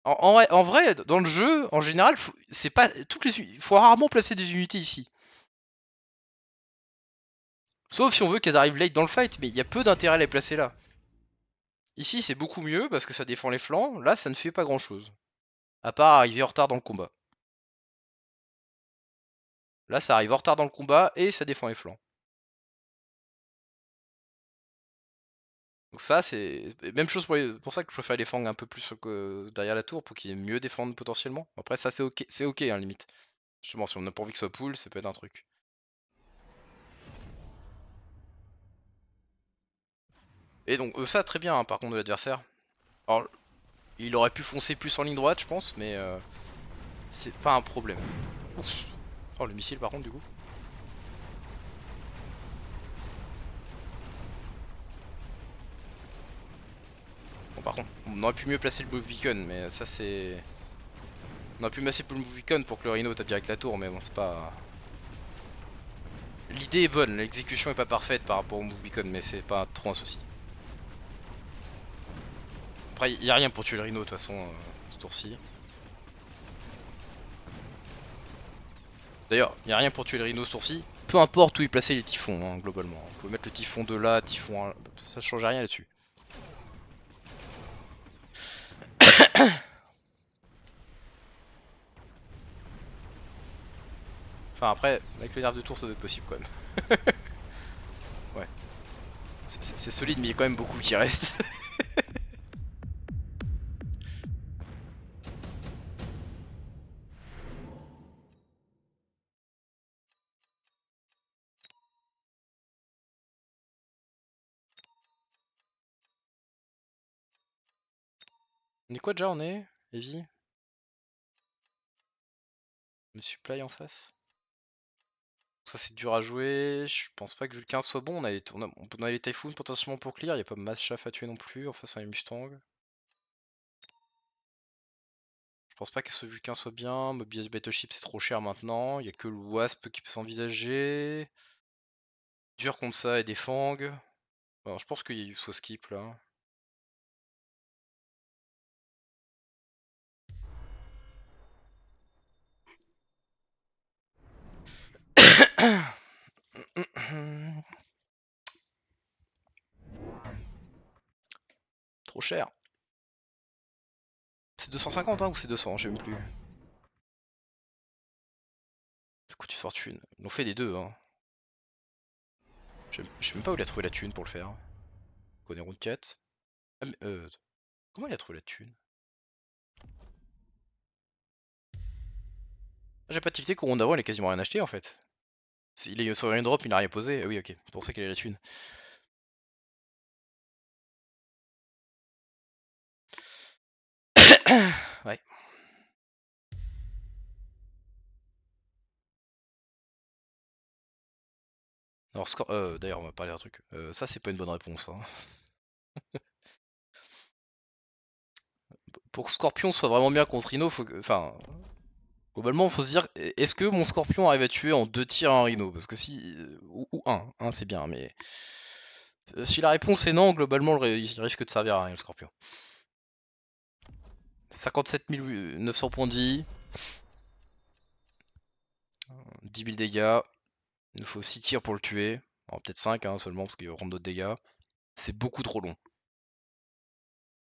En vrai, dans le jeu, en général, c'est pas il faut rarement placer des unités ici. Sauf si on veut qu'elles arrivent late dans le fight, mais il y a peu d'intérêt à les placer là. Ici, c'est beaucoup mieux parce que ça défend les flancs. Là, ça ne fait pas grand chose. À part arriver en retard dans le combat. Là, ça arrive en retard dans le combat et ça défend les flancs. Donc ça, c'est même chose pour ça que je préfère les fangs un peu plus derrière la tour pour qu'ils mieux défendent potentiellement. Après, ça c'est ok, hein, limite. Justement, si on a pas envie que ce soit pool, ça peut être un truc. Et donc ça, très bien, hein, par contre, de l'adversaire. Alors, il aurait pu foncer plus en ligne droite, je pense, mais c'est pas un problème. Ouf. Oh, le missile par contre, du coup. Bon, par contre, on aurait pu mieux placer le Move Beacon, mais ça c'est. On aurait pu masser le Move Beacon pour que le Rhino tape direct la tour, mais bon, c'est pas. L'idée est bonne, l'exécution est pas parfaite par rapport au Move Beacon, mais c'est pas trop un souci. Après, y a rien pour tuer le Rhino de toute façon, ce tour-ci. D'ailleurs, y a rien pour tuer le Rhino ce tour-ci. Peu importe où il plaçait les typhons, hein, globalement. Vous pouvez mettre le typhon de là, typhon 1, ça change rien là-dessus. Enfin après, avec le nerf de tour ça doit être possible quand même. Ouais. C'est solide mais il y a quand même beaucoup qui reste. On est quoi déjà on est Heavy. On est supply en face. Ça c'est dur à jouer, je pense pas que Vulcain soit bon, on a les Typhoon potentiellement pour clear, y a pas masse chaff à tuer non plus, en face on a les Mustang. Je pense pas que ce Vulcain soit bien, Mobius Battleship c'est trop cher maintenant, y a que le Wasp qui peut s'envisager. Dur contre ça et des Fang. Alors je pense qu'il faut skip là. Trop cher. C'est 250 hein, ou c'est 200, je sais même plus. Ça coûte une fortune. Ils l'ont fait les deux hein. Je sais même pas où il a trouvé la thune pour le faire. On connaît Round 4. Ah, mais, comment il a trouvé la thune? Ah, j'ai pas tilté qu'au round d'avant il a quasiment rien acheté en fait. Il est sur une drop, il n'a rien posé. Ah oui ok, c'est pour ça qu'il a la thune. Ouais. Alors d'ailleurs on va parler d'un truc. Ça c'est pas une bonne réponse. Hein. Pour que Scorpion soit vraiment bien contre Rhino, faut que. Enfin. Globalement, faut se dire, est-ce que mon Scorpion arrive à tuer en 2 tirs un Rhino? Parce que si. Ou un c'est bien, mais. Si la réponse est non, globalement il risque de servir à rien le Scorpion. 57 900 points de vie. 10 000 dégâts. Il nous faut 6 tirs pour le tuer. Alors peut-être 5 hein, seulement parce qu'il va prendre d'autres dégâts. C'est beaucoup trop long.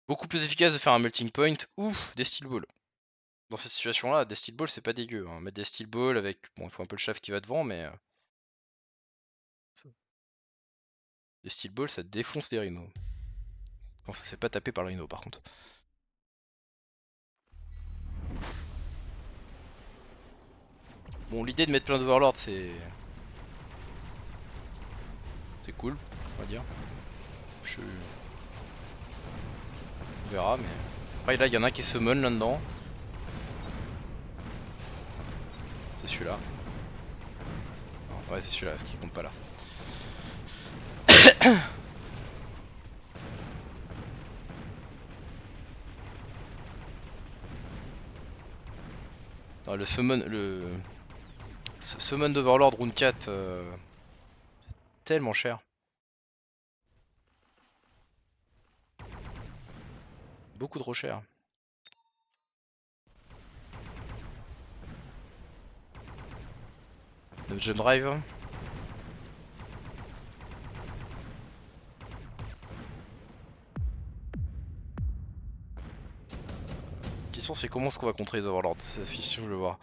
Beaucoup plus efficace de faire un melting point ou des steel balls. Dans cette situation-là, des steel balls c'est pas dégueu. Hein. Mettre des steel balls avec. Bon, il faut un peu le chaff qui va devant, mais. Des steel balls ça défonce les rhinos. Quand ça se fait pas taper par le rhino par contre. Bon, l'idée de mettre plein d'overlords c'est. C'est cool, on va dire. On verra, mais. Après, là, il y en a un qui summon là-dedans. C'est celui-là. Ouais, c'est celui-là, ce qui compte pas là. Non, le summon. Summon d'Overlord Rune 4. Tellement cher. Beaucoup trop cher. Le jump drive. La question c'est comment est-ce qu'on va contrer les Overlords. C'est la question que je veux voir.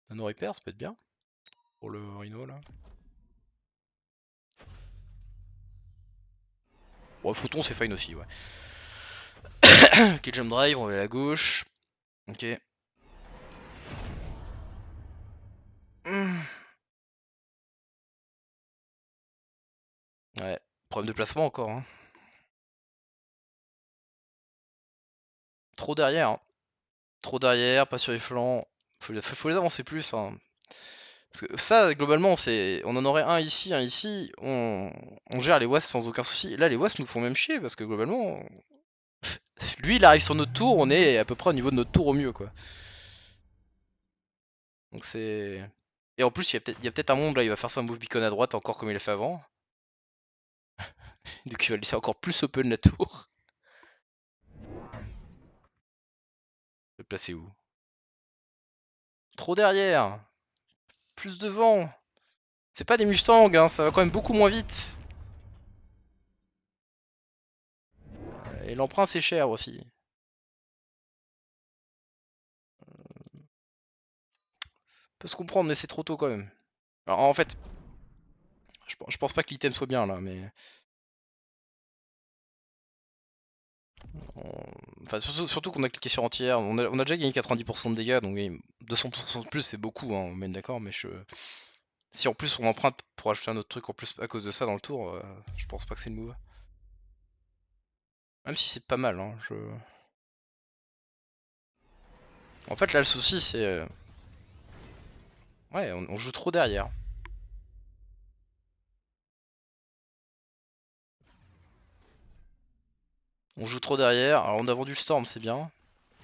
Nano Repair, ça peut être bien. Pour le Rhino là. Bon, le Fouton c'est fine aussi, ouais. Ok, jump drive, on va aller à gauche. Ok. Ouais. Problème de placement encore, hein. trop derrière. Hein. Trop derrière, pas sur les flancs. Faut les avancer plus. Hein. Parce que ça, globalement, on en aurait un ici, on gère les wasps sans aucun souci. Là, les wasps nous font même chier parce que globalement, lui, il arrive sur notre tour, on est à peu près au niveau de notre tour au mieux, quoi. Donc c'est. Et en plus, il y a peut-être un monde là, il va faire sa move beacon à droite encore comme il a fait avant. Donc il va laisser encore plus open la tour. Le placer où? Trop derrière. Plus devant. C'est pas des Mustangs, hein, ça va quand même beaucoup moins vite. Et l'emprunt c'est cher aussi. Peut se comprendre, mais c'est trop tôt quand même. Alors en fait, je pense pas que l'item soit bien là, mais. Enfin, surtout qu'on a cliqué sur entière, on a déjà gagné 90% de dégâts, donc 200% de plus c'est beaucoup, hein, on mène d'accord, mais si en plus on emprunte pour acheter un autre truc en plus à cause de ça dans le tour, je pense pas que c'est le move. Même si c'est pas mal, hein, En fait là le souci c'est... Ouais, on joue trop derrière. On joue trop derrière, alors on a vendu le Storm, c'est bien.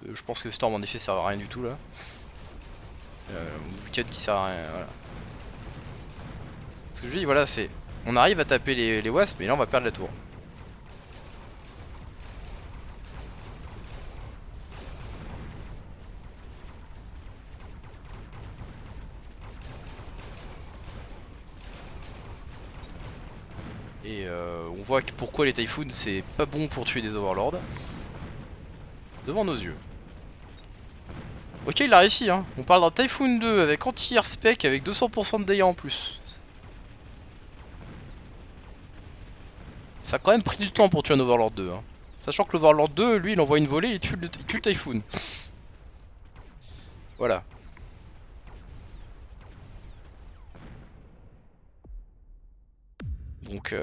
Je pense que le Storm en effet sert à rien du tout là. Weekend qui sert à rien, voilà. Ce que je dis, voilà, c'est... On arrive à taper les wasps, mais là on va perdre la tour. Et on voit que pourquoi les Typhoons c'est pas bon pour tuer des Overlords. Devant nos yeux. Ok, il a réussi, hein. On parle d'un Typhoon 2 avec anti-air spec avec 200% de dégâts en plus. Ça a quand même pris du temps pour tuer un Overlord 2. Hein. Sachant que l'Overlord 2, lui, il envoie une volée et il tue le Typhoon. Voilà. Donc,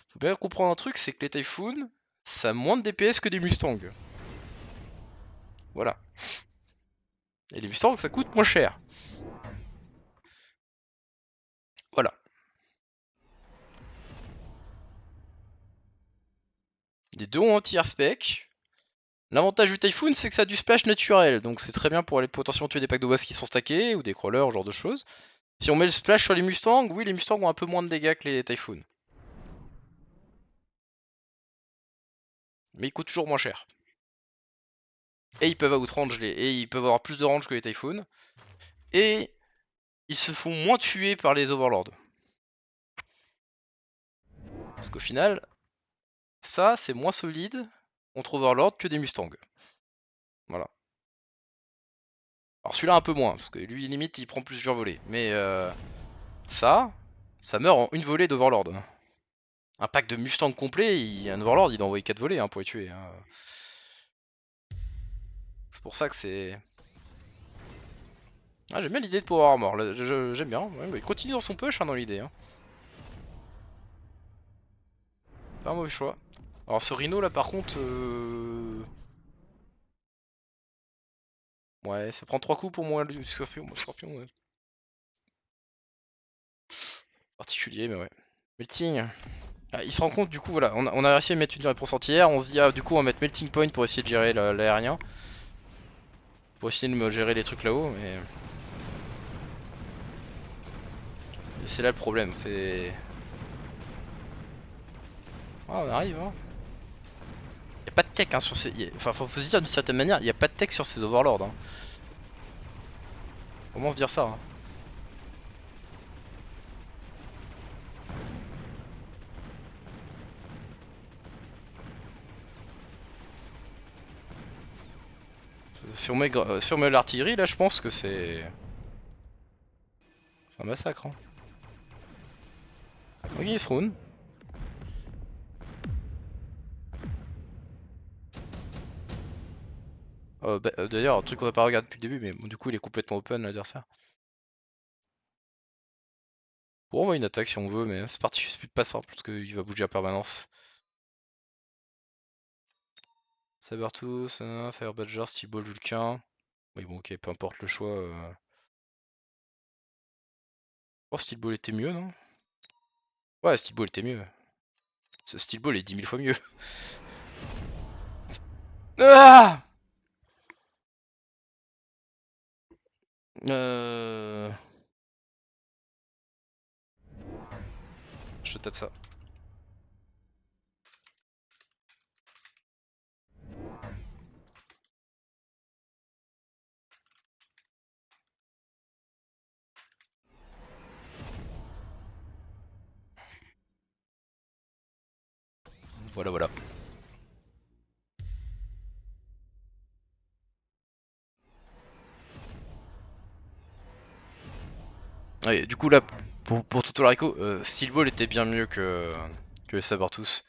faut bien comprendre un truc, c'est que les Typhoons, ça a moins de DPS que des Mustangs. Voilà. Et les Mustangs, ça coûte moins cher. Voilà. Les deux ont anti-air spec. L'avantage du Typhoon, c'est que ça a du splash naturel, donc c'est très bien pour aller potentiellement tuer des packs de boss qui sont stackés, ou des crawlers, ce genre de choses. Si on met le splash sur les Mustangs, oui, les Mustangs ont un peu moins de dégâts que les Typhoons. Mais ils coûtent toujours moins cher. Et ils peuvent outrange et ils peuvent avoir plus de range que les Typhoons. Et ils se font moins tuer par les Overlords. Parce qu'au final, ça c'est moins solide contre Overlord que des Mustangs. Voilà. Alors celui-là un peu moins, parce que lui limite il prend plusieurs volées. Mais ça meurt en une volée d'Overlord. Un pack de Mustang complet, un Overlord il doit envoyer 4 volées pour les tuer. Hein. C'est pour ça que c'est... Ah, j'aime bien l'idée de Power Armor, j'aime bien. Ouais, il continue dans son push dans l'idée. Hein. Pas un mauvais choix. Alors ce Rhino là par contre... Ouais, ça prend 3 coups pour moi le Scorpion. Ouais. Particulier, mais ouais. Melting. Ah, il se rend compte du coup, voilà, on a réussi à mettre une réponse entière. On se dit, ah, du coup, on va mettre Melting Point pour essayer de gérer l'aérien. Pour essayer de me gérer les trucs là-haut, mais. Et c'est là le problème, c'est. Ah, on arrive, hein. Y a pas de tech hein, sur ces. Enfin, faut se dire d'une certaine manière, y a pas de tech sur ces overlords. Hein. Comment se dire ça hein. Si on met l'artillerie, là, je pense que c'est. C'est un massacre. Hein. Ok, il se roule. D'ailleurs, un truc qu'on n'a pas regardé depuis le début, mais bon, du coup, il est complètement open l'adversaire. Pour envoyer une attaque si on veut, mais c'est parti, c'est pas simple parce qu'il va bouger en permanence. Sabertooth, Fire Badger, Steel Ball, Vulcain. Oui, bon, ok, peu importe le choix. Oh, Steel Ball était mieux, non? Ouais, Steel Ball était mieux. Ce Steel Ball est 10 000 fois mieux. Ah euh... Je te tape ça. Voilà, voilà. Ouais, du coup, là, pour Totolarico, Steel Ball était bien mieux que les Sabertooth.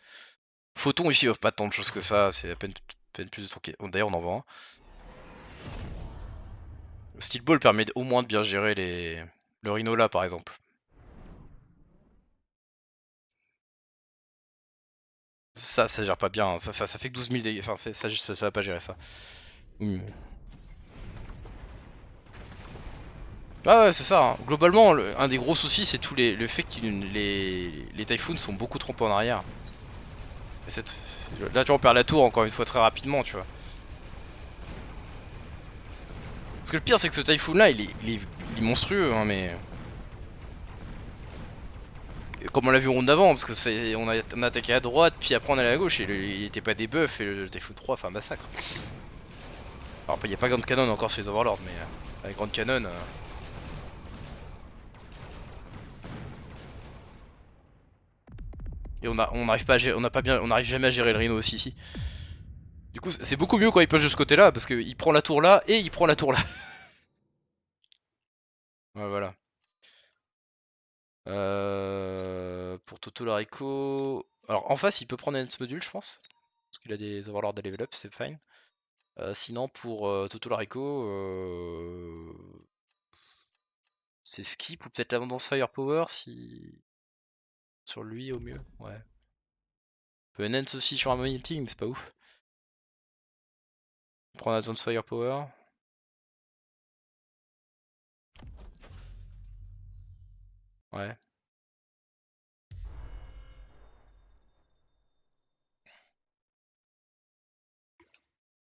Photon ici offre pas tant de choses que ça, c'est à peine plus de temps. D'ailleurs, on en vend un. Steel Ball permet au moins de bien gérer le Rhinola par exemple. Ça gère pas bien, ça fait que 12 000 dégâts, enfin ça va pas gérer ça. Hmm. Ah ouais, c'est ça, hein. Globalement, un des gros soucis c'est le fait que les Typhoons sont beaucoup trop en arrière. Et là tu vois, on perd la tour encore une fois très rapidement, tu vois. Parce que le pire c'est que ce Typhoon là il est monstrueux, hein, mais... Comme on l'a vu au round d'avant, parce que on a attaqué à droite, puis après on allait à gauche, et il était pas des buffs, et le Typhoon 3 fait un massacre. Alors après, il n'y a pas Grand Cannon encore sur les Overlords, mais avec Grand Cannon. Et on n'arrive pas à gérer, on n'arrive jamais à gérer le Rhino aussi ici. Du coup, c'est beaucoup mieux quand il push de ce côté-là, parce qu'il prend la tour là et il prend la tour là. Ouais, voilà. Pour Toto Larico. Alors en face, il peut prendre un Module, je pense. Parce qu'il a des Overlords à level up, c'est fine. Sinon, pour Toto Larico, c'est skip ou peut-être l'abondance Firepower si. Sur lui au mieux. Ouais. Peut Enhance aussi sur un Melting, mais c'est pas ouf. Prendre la zone Firepower. Ouais.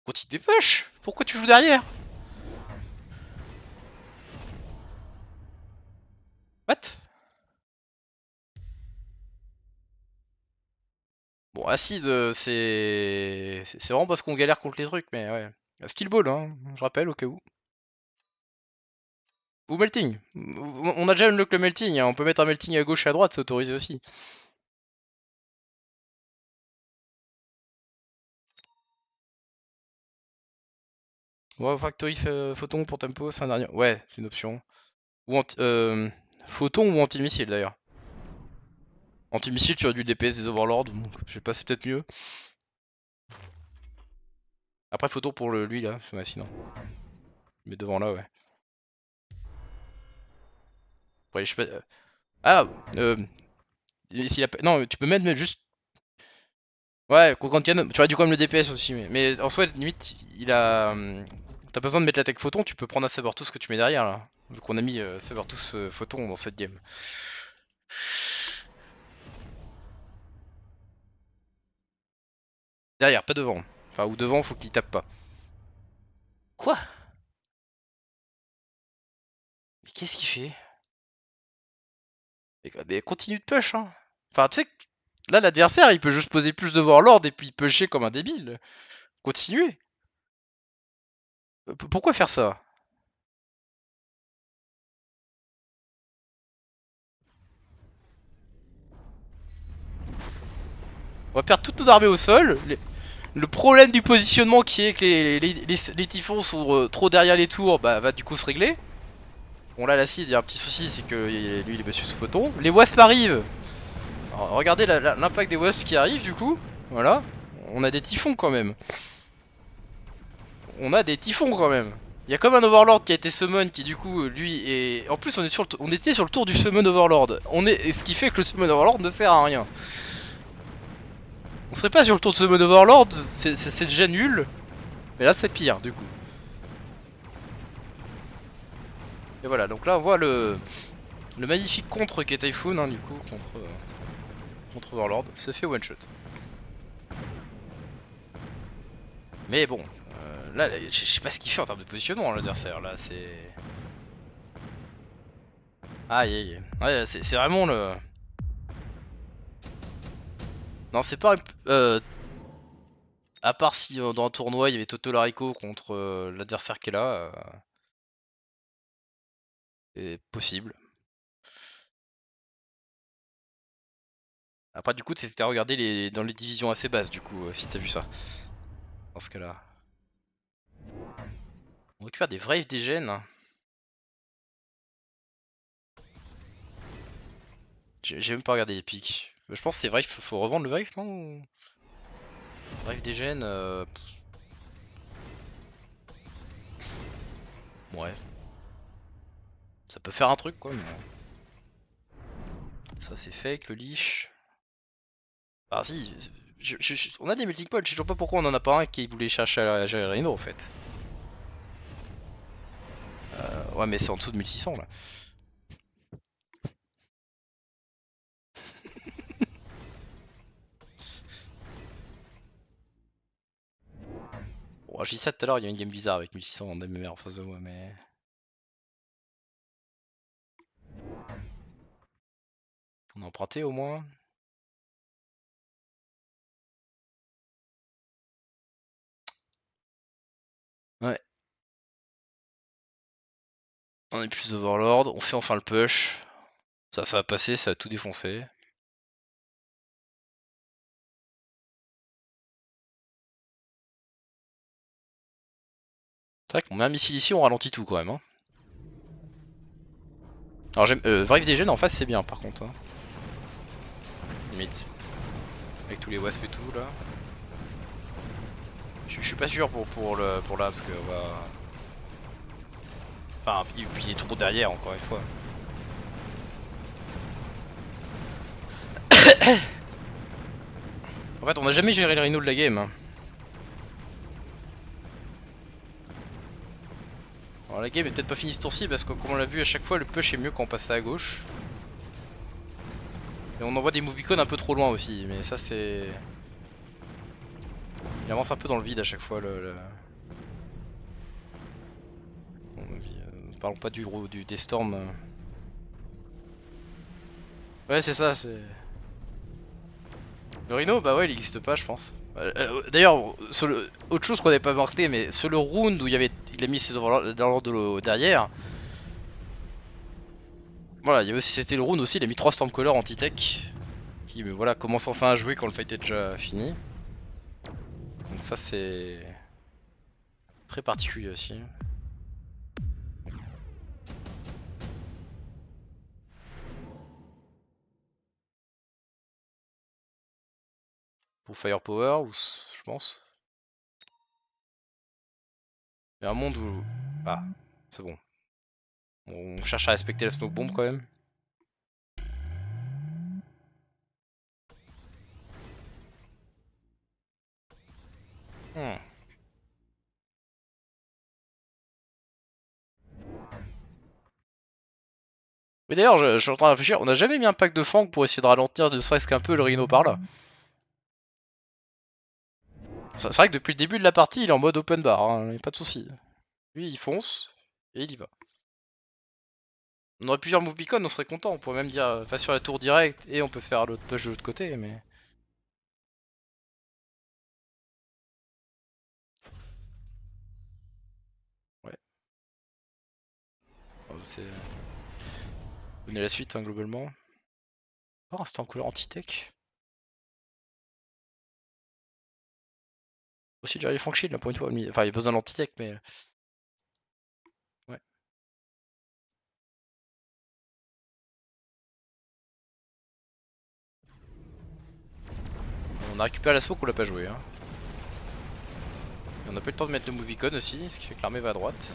Continue tes push. Pourquoi tu joues derrière? What? Bon, acide, c'est vraiment parce qu'on galère contre les trucs, mais ouais. Skill ball, hein, je rappelle, au cas où. Ou melting. On a déjà unlock le melting, hein. On peut mettre un melting à gauche et à droite, c'est autorisé aussi. Ouais, Factory Photon pour tempo, c'est un dernier. Ouais, c'est une option. Ou Photon ou anti-missile d'ailleurs. Anti-missile, tu as du DPS des Overlords, donc je sais pas, c'est peut-être mieux. Après, Photon pour lui là, ouais, sinon. Mais devant là, ouais. Après, je sais pas. Ah, non, tu peux mettre juste. Ouais, contre Grand Cannon, tu réduis quand même le DPS aussi, mais en soi, limite, il a. T'as pas besoin de mettre l'attaque photon, tu peux prendre un Sabertooth que tu mets derrière là. Vu qu'on a mis Sabertooth photon dans cette game. Derrière, pas devant. Enfin, ou devant, faut qu'il tape pas. Quoi? Mais qu'est-ce qu'il fait? Mais continue de push, hein. Enfin, tu sais, là, l'adversaire, il peut juste poser plus de Warlord et puis pusher comme un débile. Continuez. Pourquoi faire ça? On va perdre toute notre armée au sol. Le problème du positionnement qui est que les typhons sont trop derrière les tours, bah va du coup se régler. Bon là l'acide, il y a un petit souci, c'est que lui il est battu sous photon. Les wasps arrivent. Alors, regardez l'impact des wasps qui arrivent du coup. Voilà. On a des typhons quand même. On a des typhons quand même. Il y a comme un Overlord qui a été summon qui du coup lui est... En plus on était sur le tour du summon Overlord. Et ce qui fait que le summon Overlord ne sert à rien. On serait pas sur le tour de summon Overlord, c'est déjà nul. Mais là c'est pire du coup. Et voilà, donc là on voit le magnifique contre qui est Typhoon hein, du coup contre Overlord. Se fait one shot. Mais bon, là je sais pas ce qu'il fait en termes de positionnement l'adversaire là c'est... Aïe aïe. Ouais, c'est vraiment le... Non, c'est pas... à part si dans un tournoi il y avait Toto Larico contre l'adversaire qui est là, c'est possible. Après du coup c'était à regarder dans les divisions assez basses du coup, si t'as vu ça. Dans ce cas-là. On récupère des Vrave des gènes. J'ai même pas regardé les pics. Je pense que c'est vrai qu'il faut revendre le Vrave, non? Vrave des gènes... Ouais. Ça peut faire un truc quoi, mais... Ça c'est fake, le leash. Ah si, on a des melting pots, je sais toujours pas pourquoi on en a pas un qui voulait chercher à gérer Rhino en fait. Ouais mais c'est en dessous de 1600 là. Bon, j'ai dit ça tout à l'heure, il y a une game bizarre avec 1600 en MMR en face de moi mais... On a emprunté au moins. Ouais. On est plus Overlord, on fait enfin le push. Ça va passer, ça va tout défoncer. C'est vrai qu'on met un missile ici, on ralentit tout quand même. Hein. Alors j'aime... Drive des gènes en face c'est bien par contre. Hein. Limite. Avec tous les wasps et tout là. Je suis pas sûr pour là parce que on va... Enfin, et puis il est trop derrière encore une fois. En fait on a jamais géré le Rhino de la game. Hein. Alors la game est peut-être pas finie ce tour-ci parce que comme on l'a vu à chaque fois le push est mieux quand on passe à gauche. Et on envoie des move beacons un peu trop loin aussi, mais ça c'est... Il avance un peu dans le vide à chaque fois Parlons pas des storms. Ouais c'est ça, c'est... Le Rhino, bah ouais il existe pas je pense. D'ailleurs, autre chose qu'on n'avait pas marqué, mais sur le round où il a mis ses overlords derrière, voilà, il y avait aussi, c'était le round aussi, il a mis 3 Stormcaller anti-tech, qui voilà, commence enfin à jouer quand le fight est déjà fini. Donc ça c'est très particulier aussi. Pour Firepower, ou je pense. Il y a un monde où... Ah, c'est bon. On cherche à respecter la smoke bomb quand même. Hmm. Mais d'ailleurs, je suis en train de réfléchir, on a jamais mis un pack de fang pour essayer de ralentir ne serait-ce qu'un peu le Rhino par là. C'est vrai que depuis le début de la partie, il est en mode open bar, hein, y a pas de souci. Lui, il fonce et il y va. On aurait plusieurs move beacon, on serait content. On pourrait même dire va sur la tour directe et on peut faire l'autre push de l'autre côté, mais. Ouais. C'est. Donner la suite, hein, globalement. Oh, c'était en couleur anti-tech. Aussi, j'arrive Frank Shield là pour une fois. Enfin, il y a besoin d'anti-tech, mais. Ouais. On a récupéré la smoke, on l'a pas joué. Hein. Et on a pas eu le temps de mettre le move beacon aussi, ce qui fait que l'armée va à droite.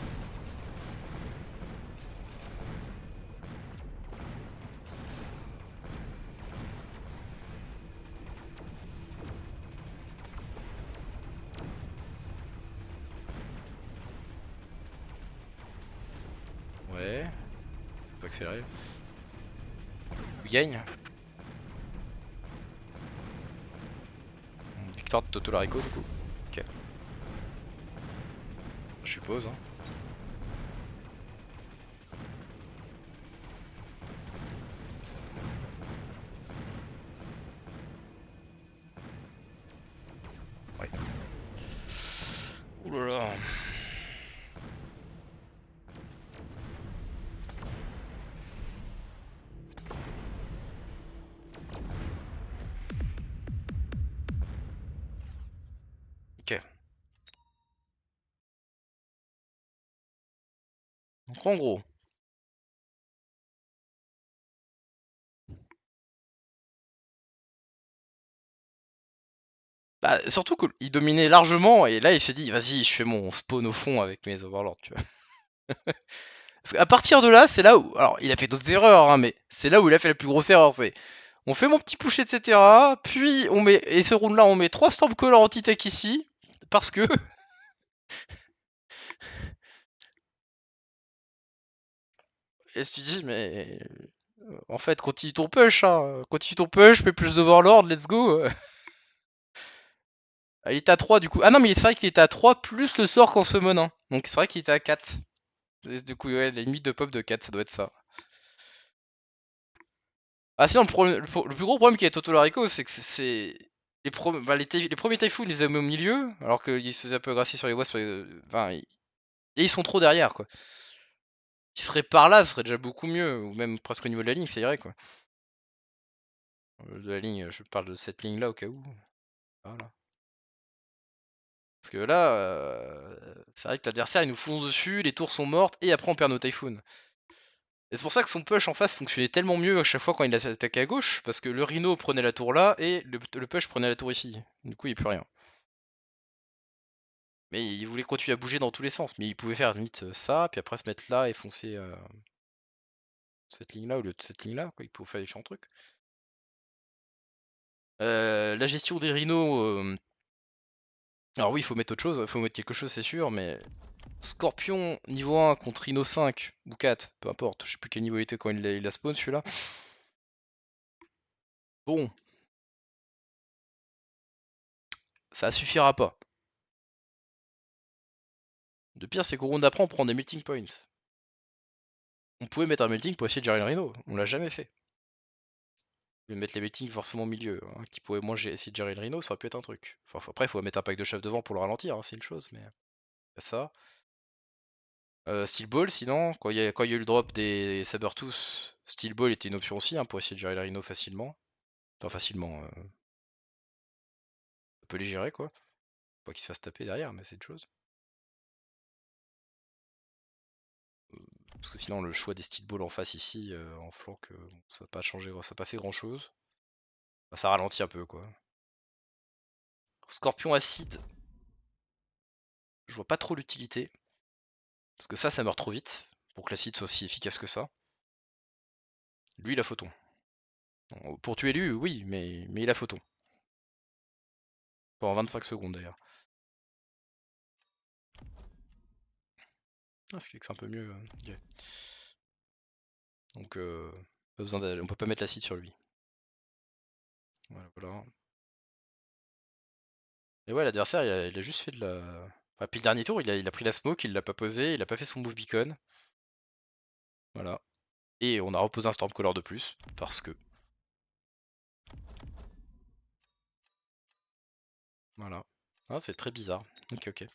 Ouais. Faut accélérer. Il gagne. Victoire de Totolarico du coup. Ok. Je suppose. Hein. Ouais. Ouh là là. Ok. Donc en gros. Bah, surtout qu'il dominait largement et là il s'est dit vas-y je fais mon spawn au fond avec mes overlords tu vois. Parce qu'à partir de là c'est là où, alors il a fait d'autres erreurs hein, mais c'est là où il a fait la plus grosse erreur, c'est on fait mon petit push etc, puis on met, et ce round là on met 3 Stormcaller anti-tech ici, parce que... Et tu dis mais... En fait continue ton push hein, continue ton push, mets plus d'overlord, let's go. Il était à 3 du coup, ah non mais c'est vrai qu'il était à 3 plus le sort qu'on summon hein. Donc c'est vrai qu'il était à 4. Du coup, ouais, la limite de pop de 4, ça doit être ça. Ah, sinon, le plus gros problème qu'il y a avec Totolarico, c'est que c'est. Les premiers Typhoon, ils les a mis au milieu, alors qu'ils se faisaient un peu agresser sur les wasps. Enfin, et ils sont trop derrière, quoi. Ils seraient par là, ce serait déjà beaucoup mieux, ou même presque au niveau de la ligne, ça irait, quoi. De la ligne, je parle de cette ligne-là au cas où. Voilà. Parce que là, c'est vrai que l'adversaire, il nous fonce dessus, les tours sont mortes, et après on perd nos Typhoon. Et c'est pour ça que son push en face fonctionnait tellement mieux à chaque fois quand il attaquait à gauche, parce que le Rhino prenait la tour là, et le push prenait la tour ici. Du coup, il n'y a plus rien. Mais il voulait continuer à bouger dans tous les sens, mais il pouvait faire limite ça, puis après se mettre là et foncer cette ligne là au lieu de cette ligne là, quoi. Il pouvait faire différents trucs. La gestion des rhinos, alors oui, il faut mettre autre chose, il faut mettre quelque chose, c'est sûr, mais Scorpion niveau 1 contre Rhino 5 ou 4, peu importe, je sais plus quel niveau il était quand il a spawn celui-là. Bon, ça suffira pas. Le pire, c'est qu'au round d'après, on prend des melting points. On pouvait mettre un melting pour essayer de gérer le Rhino, on l'a jamais fait. Mais mettre les melting forcément au milieu, hein, qui pourrait moins essayer de gérer le Rhino, ça aurait pu être un truc. Enfin, après, il faut mettre un pack de chef devant pour le ralentir, hein, c'est une chose, mais ça. Steel Ball, sinon, quand il y a eu le drop des Sabertooth, Steel Ball était une option aussi, hein, pour essayer de gérer le Rhino facilement. Enfin, facilement, on peut les gérer, quoi. Pas qu'ils se fassent taper derrière, mais c'est une chose. Parce que sinon, le choix des Steel Ball en face ici, en flanc, ça n'a pas changé, ça n'a pas fait grand chose. Enfin, ça ralentit un peu, quoi. Scorpion acide, je vois pas trop l'utilité. Parce que ça meurt trop vite. Pour que l'acide soit aussi efficace que ça. Lui, il a photon. Pour tuer lui, oui, mais il a photon. Pendant 25 secondes d'ailleurs. Ah, ce qui fait que c'est un peu mieux. Yeah. Donc, pas besoin on peut pas mettre l'acide sur lui. Voilà, voilà. Et ouais, l'adversaire, il a juste fait de la. Enfin, puis le dernier tour, il a pris la smoke, il l'a pas posé, il a pas fait son move beacon. Voilà. Et on a reposé un Stormcaller de plus, parce que. Voilà. Ah, c'est très bizarre. Ok, ok.